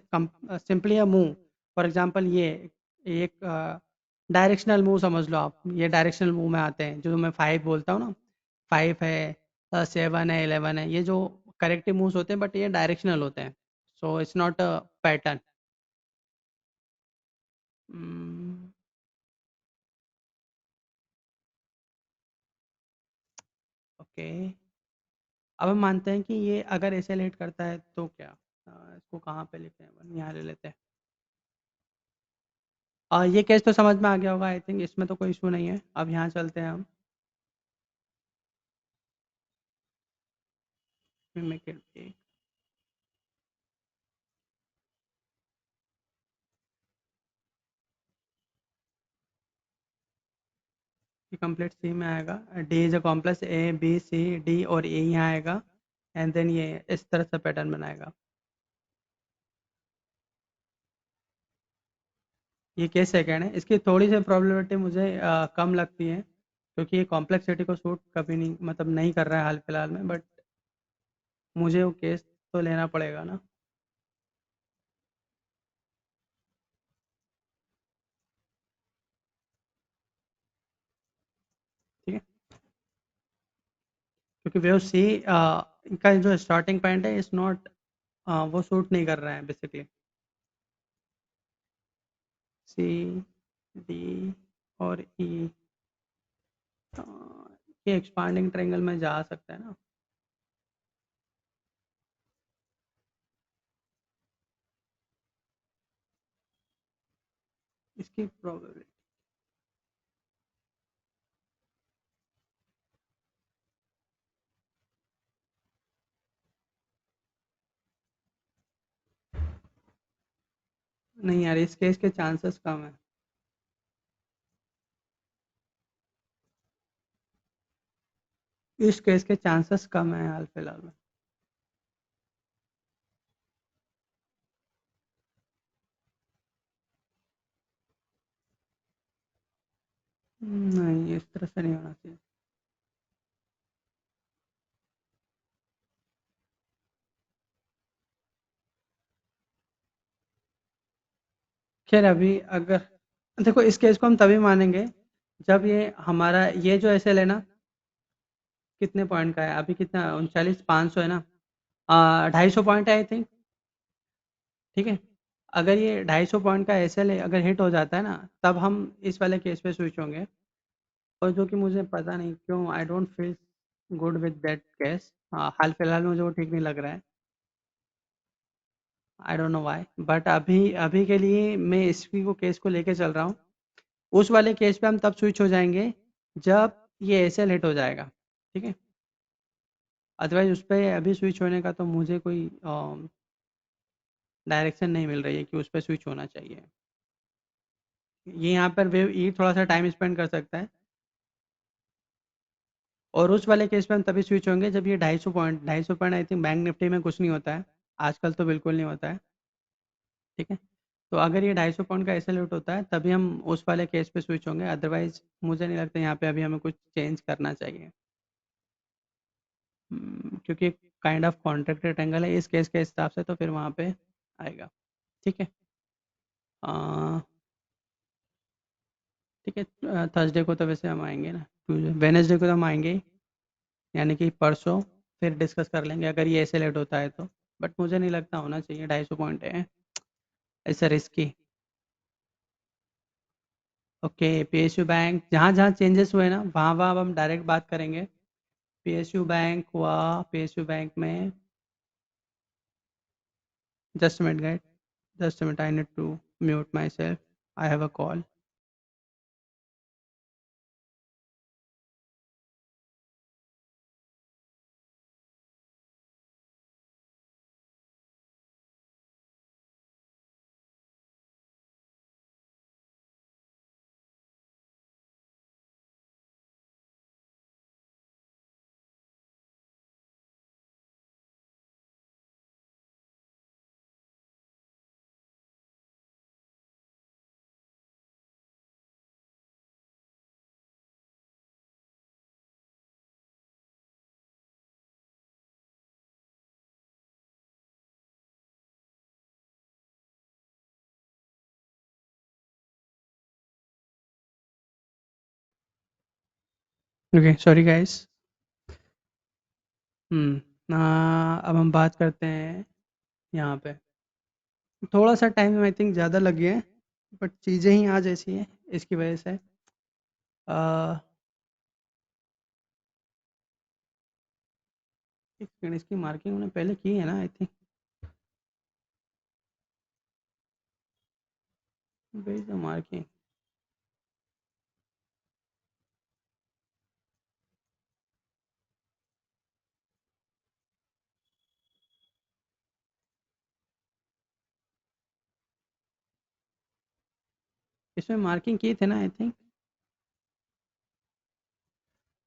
[SPEAKER 2] simply a move. For example ये एक डायरेक्शनल मूव समझ लो आप, ये डायरेक्शनल मूव में आते हैं, जो मैं 5 बोलता हूँ ना, 5 है, 7 है, 11 है, ये जो करेक्टिव मूव्स होते हैं, बट ये डायरेक्शनल होते हैं। So it's not a pattern. Okay, अब हम मानते हैं कि ये अगर ऐसे लेट करता है तो क्या, इसको कहाँ पे लिखते हैं, यहाँ ले लेते हैं। ये केस तो समझ में आ गया होगा आई थिंक, इसमें तो कोई इशू नहीं है। अब यहाँ चलते हैं हम, make it big। ये कंप्लीट सी में आएगा। D is a complex, A B C D और ए यहाँ आएगा, एंड देन ये इस तरह से पैटर्न बनाएगा। ये केस सेकेंड है। इसकी थोड़ी सी प्रॉबिलिटी मुझे कम लगती है, क्योंकि ये कॉम्प्लेक्सिटी को सूट कभी नहीं, मतलब नहीं कर रहा है हाल फिलहाल में, बट मुझे वो केस तो लेना पड़ेगा ना। ठीक है, क्योंकि वेव सी का जो स्टार्टिंग पॉइंट है इज नॉट, वो सूट नहीं कर रहा है बेसिकली। सी डी और ई, ये एक्सपांडिंग ट्रायंगल में जा सकता है ना। इसकी प्रोबेबिलिटी, नहीं यार, इस केस के चांसेस कम है। इस केस के चांसेस कम है हाल फिलहाल में। नहीं, इस तरह से नहीं होना चाहिए। खैर अभी अगर, देखो इस केस को हम तभी मानेंगे जब ये हमारा ये जो ऐसे लेना कितने पॉइंट का है अभी, कितना 39,500 है ना, 250 पॉइंट है आई थिंक। ठीक है, अगर ये 250 पॉइंट का एस एल अगर हिट हो जाता है ना, तब हम इस वाले केस पे स्विच होंगे। और जो कि मुझे पता नहीं क्यों, I don't feel good with that case. हाल फिलहाल में मुझे वो ठीक नहीं लग रहा है। I don't know why, but अभी अभी के लिए मैं इसी को केस को लेके चल रहा हूँ। उस वाले केस पे हम तब स्विच हो जाएंगे जब ये एस एल हिट हो जाएगा। ठीक है, अदरवाइज उस पर अभी स्विच होने का तो मुझे कोई डायरेक्शन नहीं मिल रही है कि उस पर स्विच होना चाहिए। ये यहाँ पर वेव ई थोड़ा सा टाइम स्पेंड कर सकता है, और उस वाले केस पे हम तभी स्विच होंगे जब ये 250 point I think bank Nifty में कुछ नहीं होता है, आजकल तो बिल्कुल नहीं होता है। ठीक है, तो अगर ये 250 पॉइंट का एसएल होता है तभी हम उस वाले केस पे स्विच होंगे, अदरवाइज मुझे नहीं लगता यहाँ पे अभी हमें कुछ चेंज करना चाहिए। क्योंकि काइंड ऑफ कॉन्ट्रैक्टेड एंगल है इस केस के हिसाब से, तो फिर वहाँ पे आएगा। ठीक है, ठीक है, थर्सडे को तो वैसे हम आएंगे ना, वेनेसडे को तो हम आएंगे ही, यानी कि परसों फिर डिस्कस कर लेंगे अगर ये ऐसे लेट होता है तो। बट मुझे नहीं लगता होना चाहिए, 250 पॉइंट है ऐसे रिस्की। ओके, पीएसयू बैंक जहाँ जहाँ चेंजेस हुए ना, वहाँ वहाँ अब हम डायरेक्ट बात करेंगे। पीएसयू बैंक हुआ, पीएसयू बैंक में, just minute guys, just minute, I need to mute myself, I have a call. Okay, sorry guys. अब हम बात करते हैं यहाँ पे। थोड़ा सा टाइम आई थिंक ज़्यादा लग गया है, बट चीज़ें ही आज ऐसी हैं, इसकी वजह से। अ, एक सेकंड, इसकी मार्किंग मैंने पहले की है ना I think, where is the marking. इसमें मार्किंग की थे ना I think.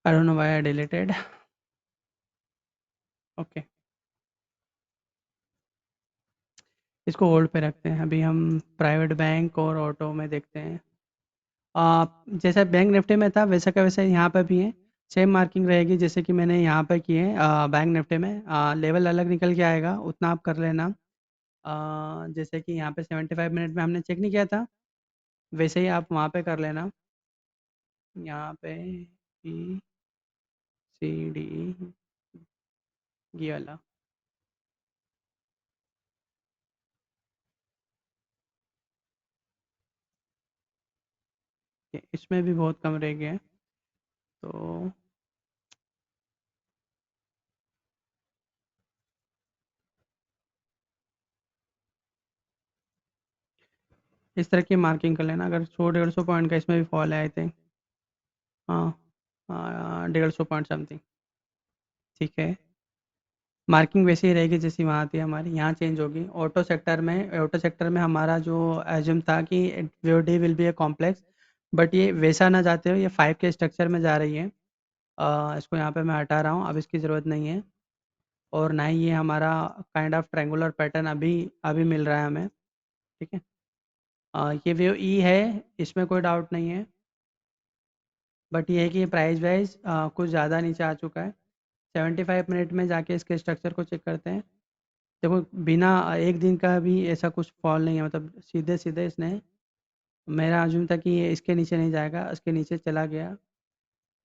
[SPEAKER 2] I don't know why I deleted. Okay, इसको होल्ड पे रखते हैं, अभी हम प्राइवेट बैंक और ऑटो में देखते हैं। जैसा बैंक निफ्टी में था वैसा का वैसा यहाँ पर भी है, सेम मार्किंग रहेगी जैसे कि मैंने यहाँ पर की है बैंक निफ्टी में। लेवल अलग निकल के आएगा, उतना आप कर लेना। जैसे कि यहाँ पे 75 मिनट में हमने चेक नहीं किया था, वैसे ही आप वहाँ पे कर लेना। यहाँ पे ई सी डी, ये वाला। इसमें भी बहुत कम रह गया है, तो इस तरह की मार्किंग कर लेना। अगर 100-150 पॉइंट का इसमें भी फॉल है आई थिंक। हाँ, 150 पॉइंट समथिंग। ठीक है, मार्किंग वैसे ही रहेगी जैसी वहाँ थी हमारी, यहाँ चेंज होगी। ऑटो सेक्टर में हमारा जो एज्यूम था कि VOD will be a complex, but ये वैसा ना जाते हुए ये 5 के स्ट्रक्चर में जा रही है। इसको यहाँ पे मैं हटा रहा हूँ, अब इसकी ज़रूरत नहीं है। और ना ही ये हमारा काइंड ऑफ ट्रायंगुलर पैटर्न अभी अभी मिल रहा है हमें। ठीक है, ये वेव ई है, इसमें कोई डाउट नहीं है, बट ये है कि ये प्राइस वाइज कुछ ज़्यादा नीचे आ चुका है। 75 मिनट में जाके इसके स्ट्रक्चर को चेक करते हैं। देखो, बिना एक दिन का भी ऐसा कुछ फॉल नहीं है, मतलब सीधे सीधे इसने, मेरा अजूम था कि ये इसके नीचे नहीं जाएगा, इसके नीचे चला गया।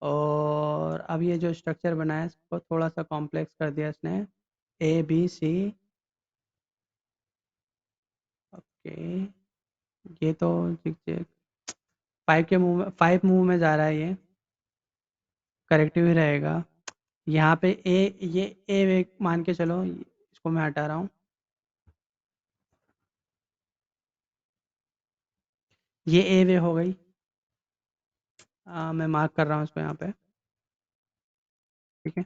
[SPEAKER 2] और अब ये जो स्ट्रक्चर बना है इसको थोड़ा सा कॉम्प्लेक्स कर दिया इसने, ए बी सी। ओके, ये तो 5 मूव में जा रहा है, ये करेक्टिव ही रहेगा। यहाँ पे ये ए मान के चलो, इसको मैं हटा रहा हूँ। ये ए वे हो गई, मैं मार्क कर रहा हूँ इसको यहाँ पे। ठीक है,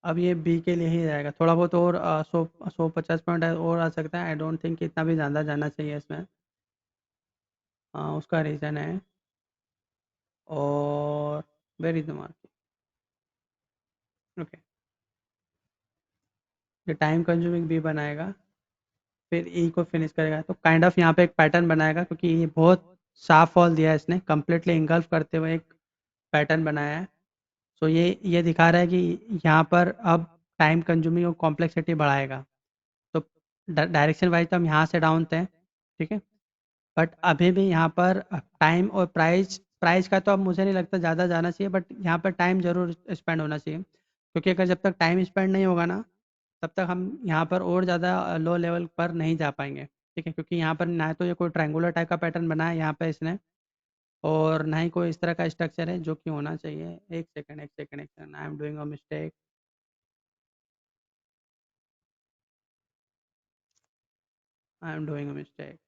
[SPEAKER 2] अब ये बी के लिए ही जाएगा, थोड़ा बहुत और 150 पॉइंट और आ सकता है। आई डोंट थिंक इतना भी ज़्यादा जाना चाहिए इसमें। उसका रीज़न है। और where is the market. Okay, ये टाइम कंज्यूमिंग भी बनाएगा, फिर ई को फिनिश करेगा, तो काइंड ऑफ यहाँ पे एक पैटर्न बनाएगा, क्योंकि ये बहुत साफ फॉल दिया है इसने, कंप्लीटली इंगल्फ करते हुए एक पैटर्न बनाया है। सो ये दिखा रहा है कि यहाँ पर अब टाइम कंज्यूमिंग और कॉम्प्लेक्सिटी बढ़ाएगा। तो डायरेक्शन वाइज तो हम यहाँ से डाउन थे। ठीक है, बट अभी भी यहाँ पर टाइम और प्राइस प्राइस का तो अब मुझे नहीं लगता ज़्यादा जाना चाहिए, बट यहाँ पर टाइम ज़रूर स्पेंड होना चाहिए, क्योंकि अगर जब तक टाइम स्पेंड नहीं होगा ना, तब तक हम यहाँ पर और ज़्यादा लो लेवल पर नहीं जा पाएंगे। ठीक है, क्योंकि यहाँ पर ना तो ये कोई ट्रायंगुलर टाइप का पैटर्न बना है यहाँ पे इसने, और ना ही कोई इस तरह का स्ट्रक्चर है जो कि होना चाहिए। एक सेकंड, एक सेकंड, एक second, I am doing a mistake, I am doing a mistake,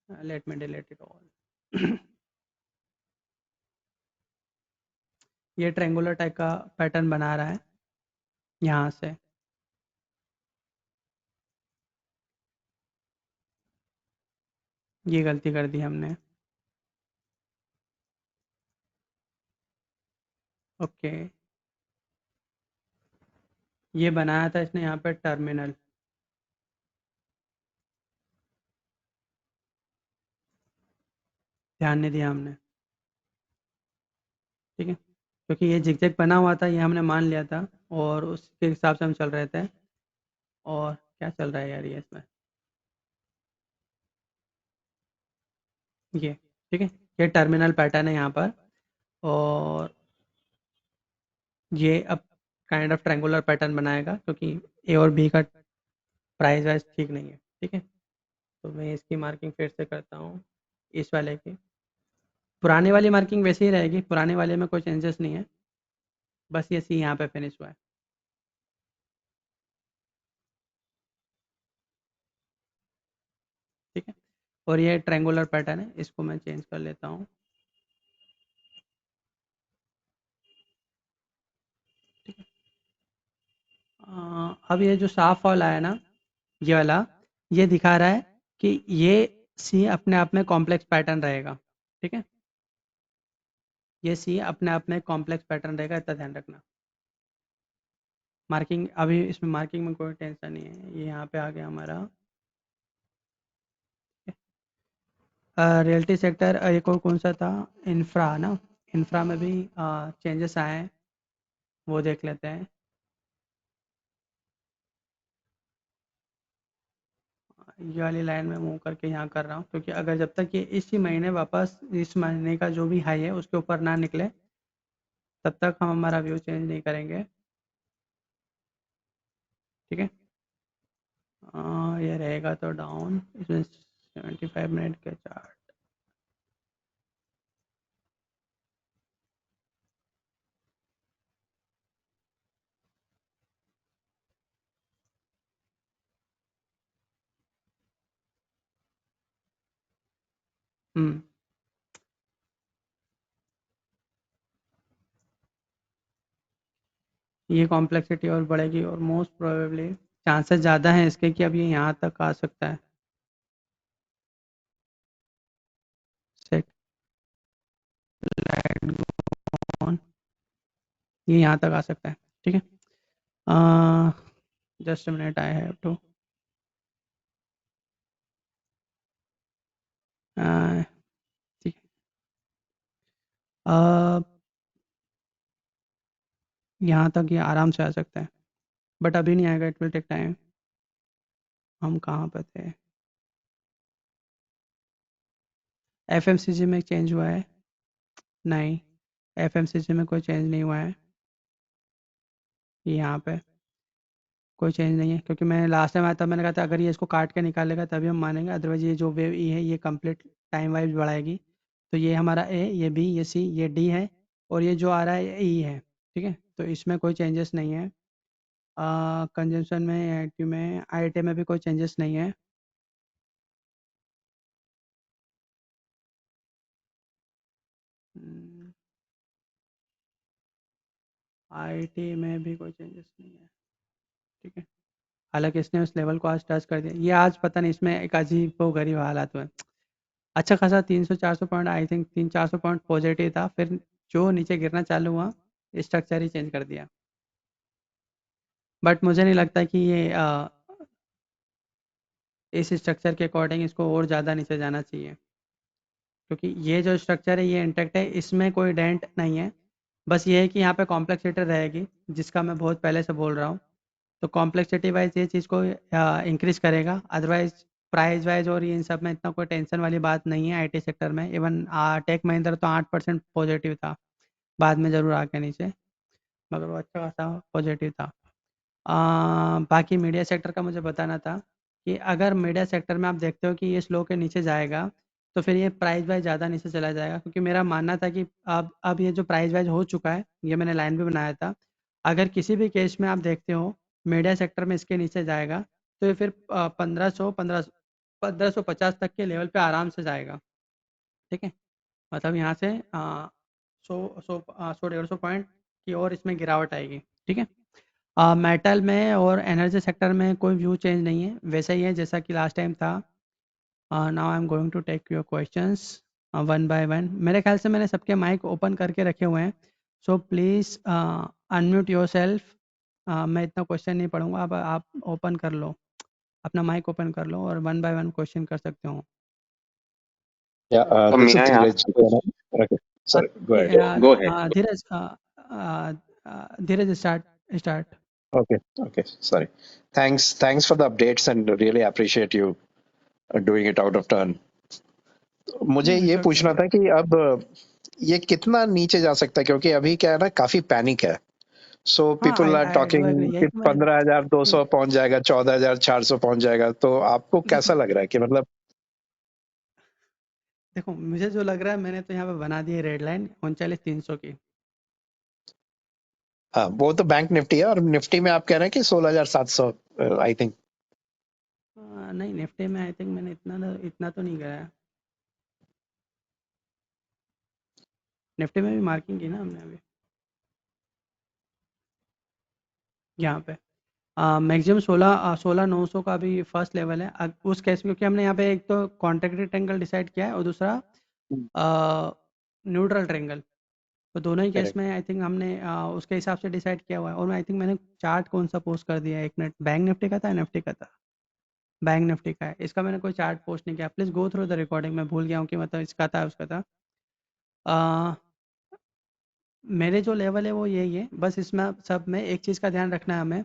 [SPEAKER 2] let me delete it all. ये ट्रायंगुलर टाइप का पैटर्न बना रहा है यहाँ से। ये गलती कर दी हमने। ओके, ये बनाया था इसने यहाँ पे टर्मिनल, ध्यान नहीं दिया हमने। ठीक है, क्योंकि ये जिगजैग बना हुआ था, ये हमने मान लिया था, और उसके हिसाब से हम चल रहे थे। और क्या चल रहा है यार ये इसमें, ये ठीक है, ये टर्मिनल पैटर्न है यहाँ पर। और ये अब काइंड ऑफ ट्रायंगुलर पैटर्न बनाएगा, क्योंकि ए और बी का प्राइस वाइज ठीक नहीं है। ठीक है, तो मैं इसकी मार्किंग फिर से करता हूँ, इस वाले की। पुराने वाली मार्किंग वैसे ही रहेगी, पुराने वाले में कोई चेंजेस नहीं है, बस ये सी यहाँ पे फिनिश हुआ है। ठीक है, और ये ट्रायंगुलर पैटर्न है, इसको मैं चेंज कर लेता हूँ। अब ये जो साफ फॉल आया ना, ये वाला, ये दिखा रहा है कि ये सी अपने आप में कॉम्प्लेक्स पैटर्न रहेगा, ठीक है। ये सी अपने आप में कॉम्प्लेक्स पैटर्न रहेगा, इतना ध्यान रखना। मार्किंग अभी इसमें मार्किंग में कोई टेंशन नहीं है, ये यहाँ पे आ गया हमारा। रियल्टी सेक्टर एक और कौन सा था, इंफ्रा ना। इंफ्रा में भी चेंजेस आए हैं, वो देख लेते हैं। ये वाली लाइन में मूव करके यहाँ कर रहा हूँ, क्योंकि अगर जब तक ये इसी महीने वापस इस महीने का जो भी हाई है उसके ऊपर ना निकले, तब तक हम हमारा व्यू चेंज नहीं करेंगे, ठीक है। ये रहेगा तो डाउन, इसमें 75 मिनट के चार्ट। हम्म ये कॉम्प्लेक्सिटी और बढ़ेगी, और मोस्ट प्रोबेबली चांसेस ज़्यादा हैं इसके कि अब ये यहाँ तक आ सकता है। सेट ऑन, ये यहाँ तक आ सकता है, ठीक है। Just minute, I have to ठीक है। यहाँ तक ये आराम से आ सकता है, बट अभी नहीं आएगा, इट विल टेक टाइम। हम कहाँ पे थे, एफएमसीजी में चेंज हुआ है? नहीं, एफएमसीजी में कोई चेंज नहीं हुआ है, ये यहाँ पे कोई चेंज नहीं है, क्योंकि मैंने लास्ट टाइम आया था, मैंने कहा था अगर ये इसको काट के निकालेगा तभी हम मानेंगे, अदरवाइज ये जो वेव ई है ये कंप्लीट टाइम वाइज बढ़ाएगी। तो ये हमारा ए, ये बी, ये सी, ये डी है, और ये जो आ रहा है ये ई है, ठीक है। तो इसमें कोई चेंजेस नहीं है। कंजम्पशन में, आईटी में, आईटी में भी कोई चेंजेस नहीं है। आईटी में भी कोई चेंजेस नहीं है, ठीक है। हालांकि इसने उस लेवल को आज टच कर दिया, ये आज पता नहीं इसमें एक अजीब व गरीब हालात हुए। अच्छा खासा 300-400 point, I think 300-400 point positive था, फिर जो नीचे गिरना चालू हुआ, स्ट्रक्चर ही चेंज कर दिया। बट मुझे नहीं लगता कि ये इस स्ट्रक्चर के अकॉर्डिंग इसको और ज़्यादा नीचे जाना चाहिए, क्योंकि ये जो स्ट्रक्चर है ये इंटैक्ट है, इसमें कोई डेंट नहीं है। बस ये है कि यहाँ पे कॉम्प्लेक्सिटी रहेगी, जिसका मैं बहुत पहले से बोल रहा हूँ। तो कॉम्प्लेक्सिटी वाइज ये चीज़ को इंक्रीज करेगा, अदरवाइज प्राइस वाइज और ये इन सब में इतना कोई टेंशन वाली बात नहीं है। आईटी सेक्टर में इवन टेक महिंद्रा तो 8% पॉजिटिव था, बाद में ज़रूर आके नीचे, मगर वो अच्छा खासा पॉजिटिव था। बाकी मीडिया सेक्टर का मुझे बताना था कि अगर मीडिया सेक्टर में आप देखते हो कि ये स्लो के नीचे जाएगा, तो फिर ये प्राइस वाइज ज़्यादा नीचे चला जाएगा, क्योंकि मेरा मानना था कि अब ये जो प्राइस वाइज हो चुका है, ये मैंने लाइन भी बनाया था, अगर किसी भी केस में आप देखते हो मीडिया सेक्टर में इसके नीचे जाएगा, तो ये फिर 1550 तक के लेवल पे आराम से जाएगा, ठीक है। मतलब यहाँ से 100-150 की और इसमें गिरावट आएगी, ठीक है। मेटल में और एनर्जी सेक्टर में कोई व्यू चेंज नहीं है, वैसा ही है जैसा कि लास्ट टाइम था। Now I am going to take your questions one by one. मेरे ख्याल से मैंने सबके माइक ओपन करके रखे हुए हैं, so please unmute your self. मैं इतना क्वेश्चन नहीं पढ़ूंगा, अब आप ओपन कर लो, अपना माइक ओपन कर लो और वन बाय वन क्वेश्चन कर सकते हो।
[SPEAKER 3] Yeah,
[SPEAKER 4] तो
[SPEAKER 3] this is
[SPEAKER 4] मीना यहाँ
[SPEAKER 3] Dheeraj. Okay, sorry, go ahead.
[SPEAKER 4] go ahead.
[SPEAKER 2] Dheeraj, Dheeraj start start.
[SPEAKER 3] Okay, sorry. Thanks for the updates and really appreciate you doing it out of turn. मुझे ये
[SPEAKER 2] okay.
[SPEAKER 3] पूछना था कि अब ये कितना नीचे जा सकता है, क्योंकि अभी क्या है ना, काफी पैनिक है। सो
[SPEAKER 2] हाँ,
[SPEAKER 3] people are
[SPEAKER 2] I do
[SPEAKER 3] talking
[SPEAKER 2] agree, यही
[SPEAKER 3] कि
[SPEAKER 2] तो मैं
[SPEAKER 3] 15,200 पहुंच जाएगा, 14,400 पहुंच जाएगा, तो आपको कैसा
[SPEAKER 2] देखो
[SPEAKER 3] लग रहा है कि मतलब?
[SPEAKER 2] देखो मुझे जो लग रहा है, मैंने तो यहाँ पे बना दी है रेड लाइन 39,300 की।
[SPEAKER 3] हाँ, वो तो बैंक निफ्टी है, और निफ्टी में आप कह रहे हैं कि 16,700 आई थिंक।
[SPEAKER 2] नहीं, निफ्टी में आई थिंक मैंने इतना तो नहीं कराया, निफ्टी में भी मार्किंग की ना हमने अभी यहाँ पे। मैक्सिमम 16,900 का भी फर्स्ट लेवल है। उस केस में क्योंकि हमने यहाँ पे एक तो कॉन्ट्रैक्टेड ट्रायंगल डिसाइड किया है और दूसरा न्यूट्रल ट्रायंगल, तो दोनों ही केस
[SPEAKER 3] करेक्ट।
[SPEAKER 2] में आई थिंक हमने उसके हिसाब से डिसाइड किया हुआ है। और आई थिंक मैंने चार्ट कौन सा पोस्ट कर दिया है, एक मिनट, बैंक निफ्टी का था, एनएफटी का था, बैंक निफ्टी का है। इसका मैंने कोई चार्ट पोस्ट नहीं किया, please go through the recording, मैं भूल गया हूँ कि मतलब इसका था उसका था। अ, मेरे जो लेवल है वो यही है, बस इसमें सब में एक चीज़ का ध्यान रखना है हमें,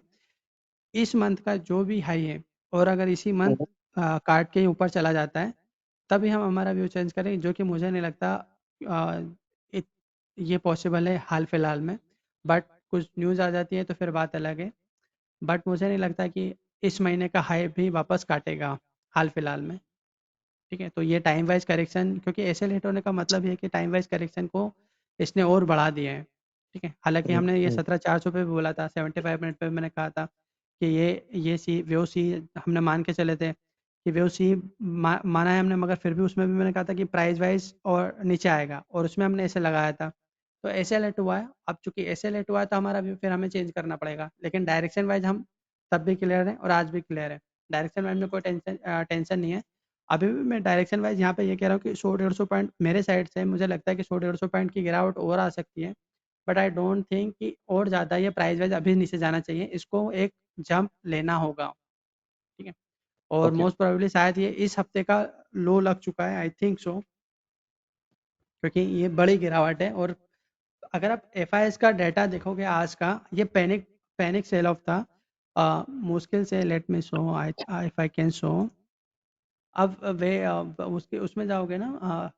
[SPEAKER 2] इस मंथ का जो भी हाई है और अगर इसी मंथ कार्ड के ऊपर चला जाता है तभी हम हमारा व्यू चेंज करें, जो कि मुझे नहीं लगता आ, इत- ये पॉसिबल है हाल फिलहाल में। बट कुछ न्यूज़ आ जाती है तो फिर बात अलग है। बट मुझे नहीं लगता कि इस महीने का हाई भी वापस काटेगा हाल फिलहाल में। ठीक है, तो ये टाइम वाइज करेक्शन, क्योंकि ऐसे लेट होने का मतलब ये है कि टाइम वाइज करेक्शन को इसने और बढ़ा दिया है। ठीक है, हालांकि हमने ये 17,400 पे भी बोला था, 75 मिनट पे मैंने कहा था कि ये सी वेव सी हमने मान के चले थे कि वेव सी माना है हमने, मगर फिर भी उसमें भी मैंने कहा था कि प्राइस वाइज और नीचे आएगा और उसमें हमने ऐसे लगाया था। तो ऐसे लेट हुआ है, अब चूंकि ऐसे लेट हुआ है तो हमारा व्यू फिर हमें चेंज करना पड़ेगा, लेकिन डायरेक्शन वाइज हम तब भी क्लियर है और आज भी क्लियर है। डायरेक्शन वाइज में कोई टेंशन नहीं है। अभी भी मैं डायरेक्शन वाइज यहाँ पे ये कह रहा हूँ कि 100-150 पॉइंट मेरे साइड से मुझे लगता है कि 100-150 पॉइंट की गिरावट और आ सकती है। बट आई डोंट थिंक कि और ज़्यादा ये प्राइस वाइज अभी नीचे जाना चाहिए, इसको एक जंप लेना होगा। ठीक है, और
[SPEAKER 3] ओके।
[SPEAKER 2] मोस्ट प्रोबेबली शायद ये इस हफ्ते का लो लग चुका है, आई थिंक सो, क्योंकि ये बड़ी गिरावट है। और अगर आप एफ का डाटा देखोगे आज का, ये पैनिक पैनिक सेल ऑफ था। मुश्किल से लेट में show I if I can show. अब वे उसके उसमें जाओगे ना,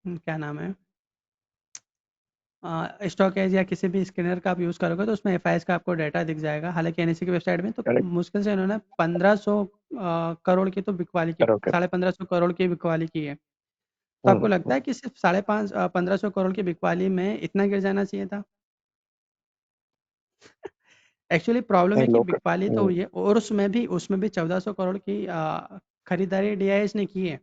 [SPEAKER 2] क्या नाम है, स्टॉक एज या किसी भी स्कैनर का आप यूज़ करोगे तो उसमें एफ का आपको डाटा दिख जाएगा। हालांकि एनएससी की वेबसाइट में तो
[SPEAKER 3] करेक्ट।
[SPEAKER 2] मुश्किल से इन्होंने 1500 करोड़ की तो बिकवाली की,
[SPEAKER 3] करोगे।
[SPEAKER 2] 1550 करोड़ की बिकवाली की है। तो आपको लगता है कि सिर्फ 1500 करोड़ की बिकवाली में इतना गिर जाना चाहिए था? एक्चुअली प्रॉब्लम
[SPEAKER 3] नहीं,
[SPEAKER 2] है कि
[SPEAKER 3] लोग।
[SPEAKER 2] बिकवाली तो हुई है और उसमें भी 1400 करोड़ की खरीदारी डीआईएस ने की है।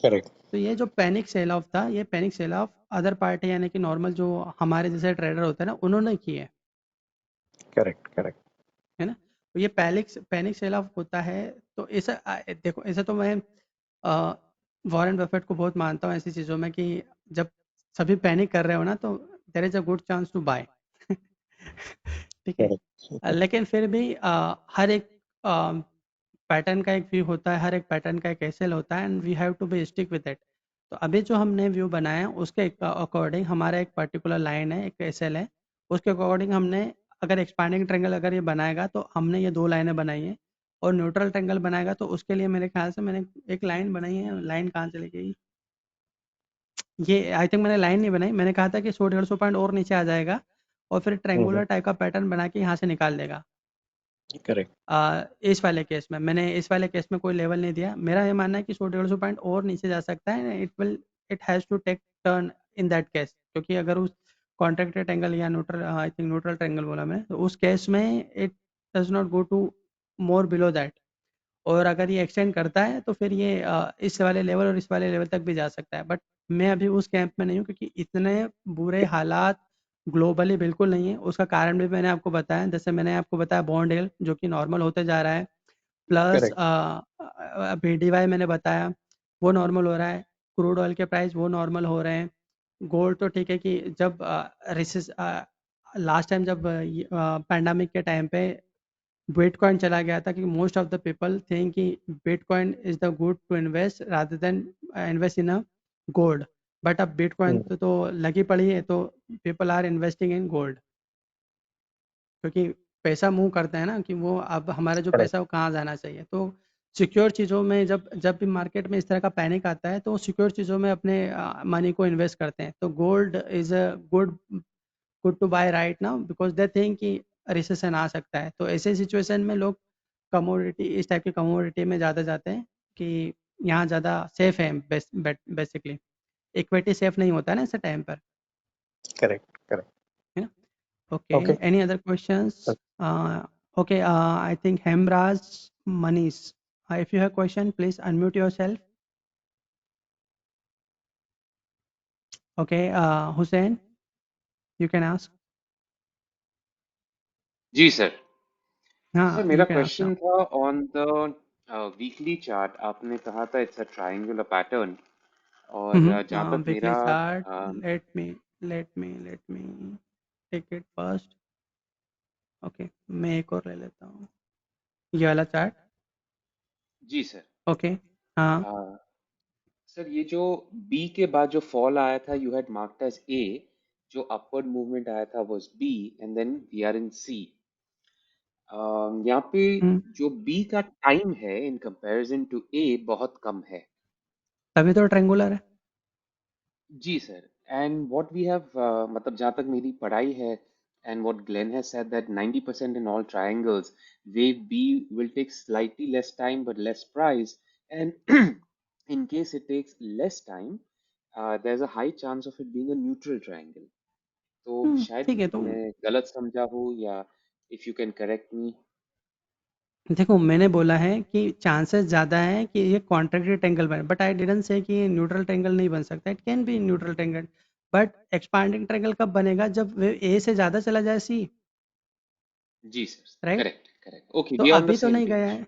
[SPEAKER 3] करेक्ट।
[SPEAKER 2] तो ये जो पैनिक सेल ऑफ था, ये panic sale off other party यानी कि नॉर्मल जो हमारे जैसे ट्रेडर होते हैं ना, उन्होंने की है।
[SPEAKER 3] करेक्ट। करेक्ट।
[SPEAKER 2] है ना? तो ये पैनिक पैनिक सेल ऑफ होता है। तो ऐसा देखो, ऐसा तो मैं वॉरेन बफेट को बहुत मानता हूँ ऐसी चीज़ों में कि जब सभी पैनिक कर रहे हो ना तो there is a good chance to buy. ठीक है,
[SPEAKER 3] करेक्ट।
[SPEAKER 2] लेकिन फिर भी हर एक पैटर्न का एक व्यू होता है, हर एक पैटर्न का एक एसएल होता है and we have to be stick with it. तो अभी जो हमने व्यू बनाया है, उसके अकॉर्डिंग हमारा एक पर्टिकुलर लाइन है, एक एसएल है, उसके अकॉर्डिंग हमने अगर एक्सपांडिंग ट्रायंगल अगर ये बनाएगा तो हमने ये दो लाइनें बनाई हैं। और न्यूट्रल ट्रायंगल बनाएगा तो उसके लिए मेरे ख्याल से मैंने एक लाइन बनाई है, लाइन कहाँ चली गई, ये आई थिंक मैंने लाइन नहीं बनाई, मैंने कहा था कि 100-150 पॉइंट और नीचे आ जाएगा और फिर ट्रायंगुलर टाइप का पैटर्न बना के यहाँ से निकाल देगा।
[SPEAKER 3] करेक्ट।
[SPEAKER 2] इस वाले केस में मैंने इस वाले केस में कोई लेवल नहीं दिया। मेरा ये मानना है कि 100-150 पॉइंट और नीचे जा सकता है, it has to take turn in that case, क्योंकि अगर उस कॉन्ट्रैक्टेड एंगल या neutral, I think neutral triangle बोला मैंने, तो उस केस में it does not go to more below that. और अगर ये एक्सटेंड करता है तो फिर ये इस वाले लेवल और इस वाले लेवल तक भी जा सकता है। बट मैं अभी उस कैंप में नहीं हूँ, क्योंकि इतने बुरे हालात ग्लोबली बिल्कुल नहीं है। उसका कारण भी मैंने आपको बताया, जैसे मैंने आपको बताया बॉन्ड यील्ड जो कि नॉर्मल होते जा रहा है, प्लस
[SPEAKER 3] करेक्ट।
[SPEAKER 2] बीडीवाई मैंने बताया वो नॉर्मल हो रहा है, क्रूड ऑयल के प्राइस वो नॉर्मल हो रहे हैं। गोल्ड तो ठीक है कि जब लास्ट टाइम जब पैंडमिक के टाइम पे बिटकॉइन चला गया था, क्योंकि most of the people think कि bitcoin is the good to invest rather than invest in a gold. But अब बिटकॉइन तो लगी पड़ी है, तो people are investing in gold, क्योंकि पैसा मूव करते हैं ना कि वो अब हमारा जो
[SPEAKER 3] करेक्ट।
[SPEAKER 2] पैसा है वो कहाँ जाना चाहिए। तो सिक्योर चीज़ों में जब जब भी मार्केट में इस तरह का पैनिक आता है तो सिक्योर चीज़ों में अपने मनी को इन्वेस्ट करते हैं। तो gold is a good good to buy right now because they think कि रिसेशन आ सकता है। तो ऐसे सिचुएशन में लोग कमोडिटी, इस टाइप की कमोडिटी में ज़्यादा जाते हैं कि यहाँ ज़्यादा सेफ है। बेसिकली इक्विटी सेफ नहीं होता है ना ऐसे टाइम पर,
[SPEAKER 3] करेक्ट। करेक्ट।
[SPEAKER 2] है ना? Okay,
[SPEAKER 3] okay.
[SPEAKER 2] Any other questions? Okay, I think Hemraj Manish, if you have question please unmute yourself. Okay, Hussain, you can ask.
[SPEAKER 4] जी सर।
[SPEAKER 2] हाँ
[SPEAKER 4] सर
[SPEAKER 2] यू
[SPEAKER 4] मेरा
[SPEAKER 2] कैन आस्क नाउ।
[SPEAKER 4] क्वेश्चन था ऑन द वीकली चार्ट। आपने कहा था it's a triangular pattern, और जहाँ तक
[SPEAKER 2] वीकली
[SPEAKER 4] मेरा
[SPEAKER 2] chart, let me take it first. Okay, मैं एक और ले लेता हूँ, ये वाला चार्ट।
[SPEAKER 4] जी सर।
[SPEAKER 2] ओके, हाँ।
[SPEAKER 4] सर ये जो बी के बाद जो फॉल आया था, you had marked as A, जो अपवर्ड मूवमेंट आया था was B, and then we are in C. यहाँ पे
[SPEAKER 2] हम्म,
[SPEAKER 4] जो बी का टाइम है इन कंपैरिजन टू ए बहुत कम है।
[SPEAKER 2] तभी तो ट्रेंगुलर है।
[SPEAKER 4] जी sir. And what we have, मतलब जहाँ तक मेरी पढ़ाई है, and what Glenn has said that 90% in all triangles wave B will take slightly less time but less price, and in case it takes less time, there's a high chance of it being a neutral triangle. तो शायद
[SPEAKER 2] ठीक है, तो
[SPEAKER 4] मैं गलत समझा हूँ, या if you can correct me.
[SPEAKER 2] देखो मैंने बोला है कि चांसेस ज़्यादा है कि ये कॉन्ट्रैक्टरी ट्रायंगल बने, बट आई डिडंट से कि ये न्यूट्रल ट्रायंगल नहीं बन सकता। It can be neutral triangle, but expanding triangle कब बनेगा, जब वे ए से ज़्यादा चला जाए सी,
[SPEAKER 4] जी sir,
[SPEAKER 2] right?
[SPEAKER 4] Correct correct, okay,
[SPEAKER 2] तो
[SPEAKER 4] वी आर ऑन द
[SPEAKER 2] अभी तो
[SPEAKER 4] सेम
[SPEAKER 2] नहीं गया
[SPEAKER 4] पेज।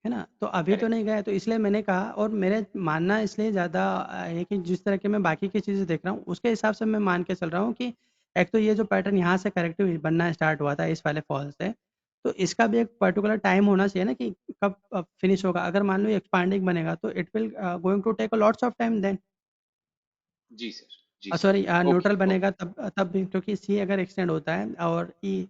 [SPEAKER 2] है ना? तो अभी तो
[SPEAKER 4] करेक्ट।
[SPEAKER 2] नहीं गया, तो इसलिए मैंने कहा, और मेरे मानना इसलिए ज़्यादा है कि जिस तरह के मैं बाकी की चीज़ें देख रहा हूँ उसके हिसाब से मैं मान के चल रहा हूँ कि एक तो ये जो पैटर्न यहाँ से करेक्टिव बनना स्टार्ट हुआ था इस वाले फॉल से, तो इसका भी एक पर्टिकुलर टाइम होना चाहिए ना कि कब फिनिश होगा। अगर मान लो एक्सपांडिंग बनेगा तो it will going to take a lots of time then.
[SPEAKER 4] जी सर, जी
[SPEAKER 2] सॉरी,
[SPEAKER 4] सर, ओके
[SPEAKER 2] न्यूट्रल बनेगा
[SPEAKER 4] ओके।
[SPEAKER 2] तब तब भी, क्योंकि सी अगर एक्सटेंड होता है और E,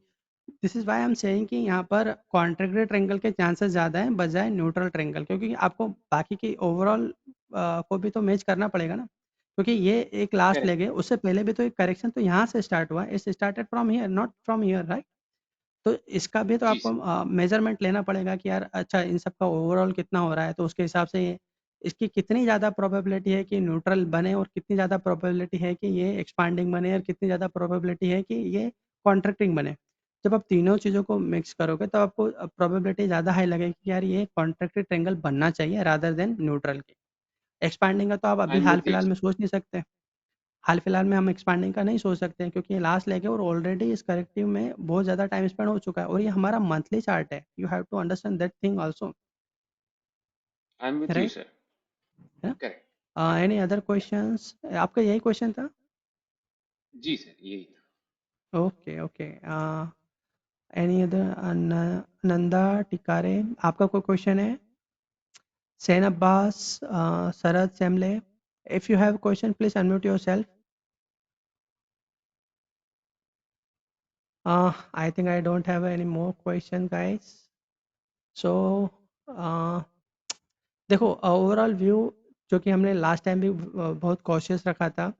[SPEAKER 2] this is why I am saying कि यहाँ पर कॉन्ट्रैक्टेड ट्रायंगल के चांसेस ज़्यादा हैं बजाय न्यूट्रल ट्रायंगल, क्योंकि आपको बाकी की ओवरऑल को भी तो मैच करना पड़ेगा ना, क्योंकि ये एक लास्ट
[SPEAKER 4] करेक्ट।
[SPEAKER 2] लेग है, उससे पहले भी तो एक करेक्शन तो यहाँ से स्टार्ट हुआ, it's started from here not from here, right? तो इसका भी तो
[SPEAKER 4] जी
[SPEAKER 2] आपको
[SPEAKER 4] सर।
[SPEAKER 2] मेजरमेंट लेना पड़ेगा कि यार अच्छा इन सब का ओवरऑल कितना हो रहा है, तो उसके हिसाब से इसकी कितनी ज़्यादा प्रोबेबिलिटी है कि न्यूट्रल बने और कितनी ज़्यादा प्रोबेबिलिटी है कि ये एक्सपांडिंग बने और कितनी ज़्यादा प्रोबेबिलिटी है कि ये कॉन्ट्रैक्टिंग बने। जब आप तीनों चीज़ों को मिक्स करोगे तो आपको प्रोबेबिलिटी ज़्यादा हाई लगेगी कि यार ये कॉन्ट्रैक्टेड ट्रायंगल बनना चाहिए रादर देन न्यूट्रल के। एक्सपांडिंग का तो आप
[SPEAKER 4] आई
[SPEAKER 2] अभी
[SPEAKER 4] एम
[SPEAKER 2] हाल
[SPEAKER 4] विद यू
[SPEAKER 2] फिलहाल में
[SPEAKER 4] सर।
[SPEAKER 2] सोच नहीं सकते। हाल फिलहाल में हम एक्सपांडिंग का नहीं सोच सकते हैं, क्योंकि ये लास्ट लेग है और ऑलरेडी इस करेक्टिव में बहुत ज़्यादा टाइम स्पेंड हो चुका है और ये हमारा मंथली चार्ट है। You have to understand that thing also,
[SPEAKER 4] I am with you
[SPEAKER 2] right?
[SPEAKER 4] Sir.
[SPEAKER 2] है
[SPEAKER 4] करेक्ट।
[SPEAKER 2] ना? Any other questions? आपका यही क्वेश्चन था?
[SPEAKER 4] जी सर, यही था।
[SPEAKER 2] Okay okay. Any other? Nanda Tikare, आपका कोई क्वेश्चन है? Sain Abbas, Sharad Semle, if you have question please unmute yourself. I think I don't have any more question guys. So देखो ओवरऑल व्यू जो कि हमने लास्ट टाइम भी बहुत कॉशियस रखा था,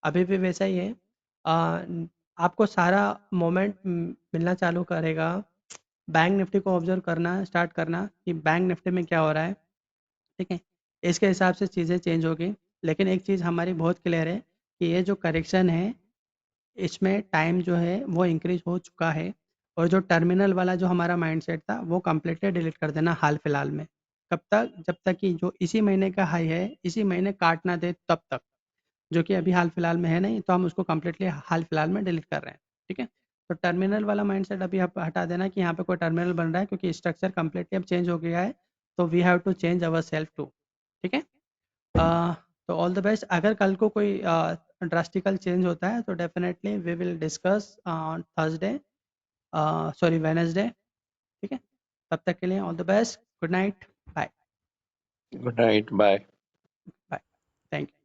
[SPEAKER 2] अभी भी वैसा ही है। आपको सारा मोमेंट मिलना चालू करेगा बैंक निफ्टी को ऑब्जर्व करना स्टार्ट करना कि बैंक निफ्टी में क्या हो रहा है, ठीक है? इसके हिसाब से चीज़ें चेंज होगी। लेकिन एक चीज़ हमारी बहुत क्लियर है कि ये जो करेक्शन है इसमें टाइम जो है वो इंक्रीज हो चुका है, और जो टर्मिनल वाला जो हमारा माइंडसेट था वो कम्प्लीटली डिलीट कर देना हाल फिलहाल में। कब तक? जब तक कि जो इसी महीने का हाई है इसी महीने काट ना दे तब तक, जो कि अभी हाल फिलहाल में है नहीं, तो हम उसको कम्प्लीटली हाल फिलहाल में डिलीट कर रहे हैं, ठीक है? तो टर्मिनल वाला माइंडसेट अभी आप हटा देना कि यहाँ पे कोई टर्मिनल बन रहा है, क्योंकि स्ट्रक्चर कम्प्लीटली अब चेंज हो गया है। तो we have to change our self to, ठीक है? अ, तो ऑल द बेस्ट। अगर कल को कोई ड्रास्टिकल चेंज होता है तो definitely we will discuss on Thursday, sorry Wednesday, ठीक है? तब तक के लिए all the best, good night, bye
[SPEAKER 3] Good night. Bye.
[SPEAKER 2] Bye, thank you.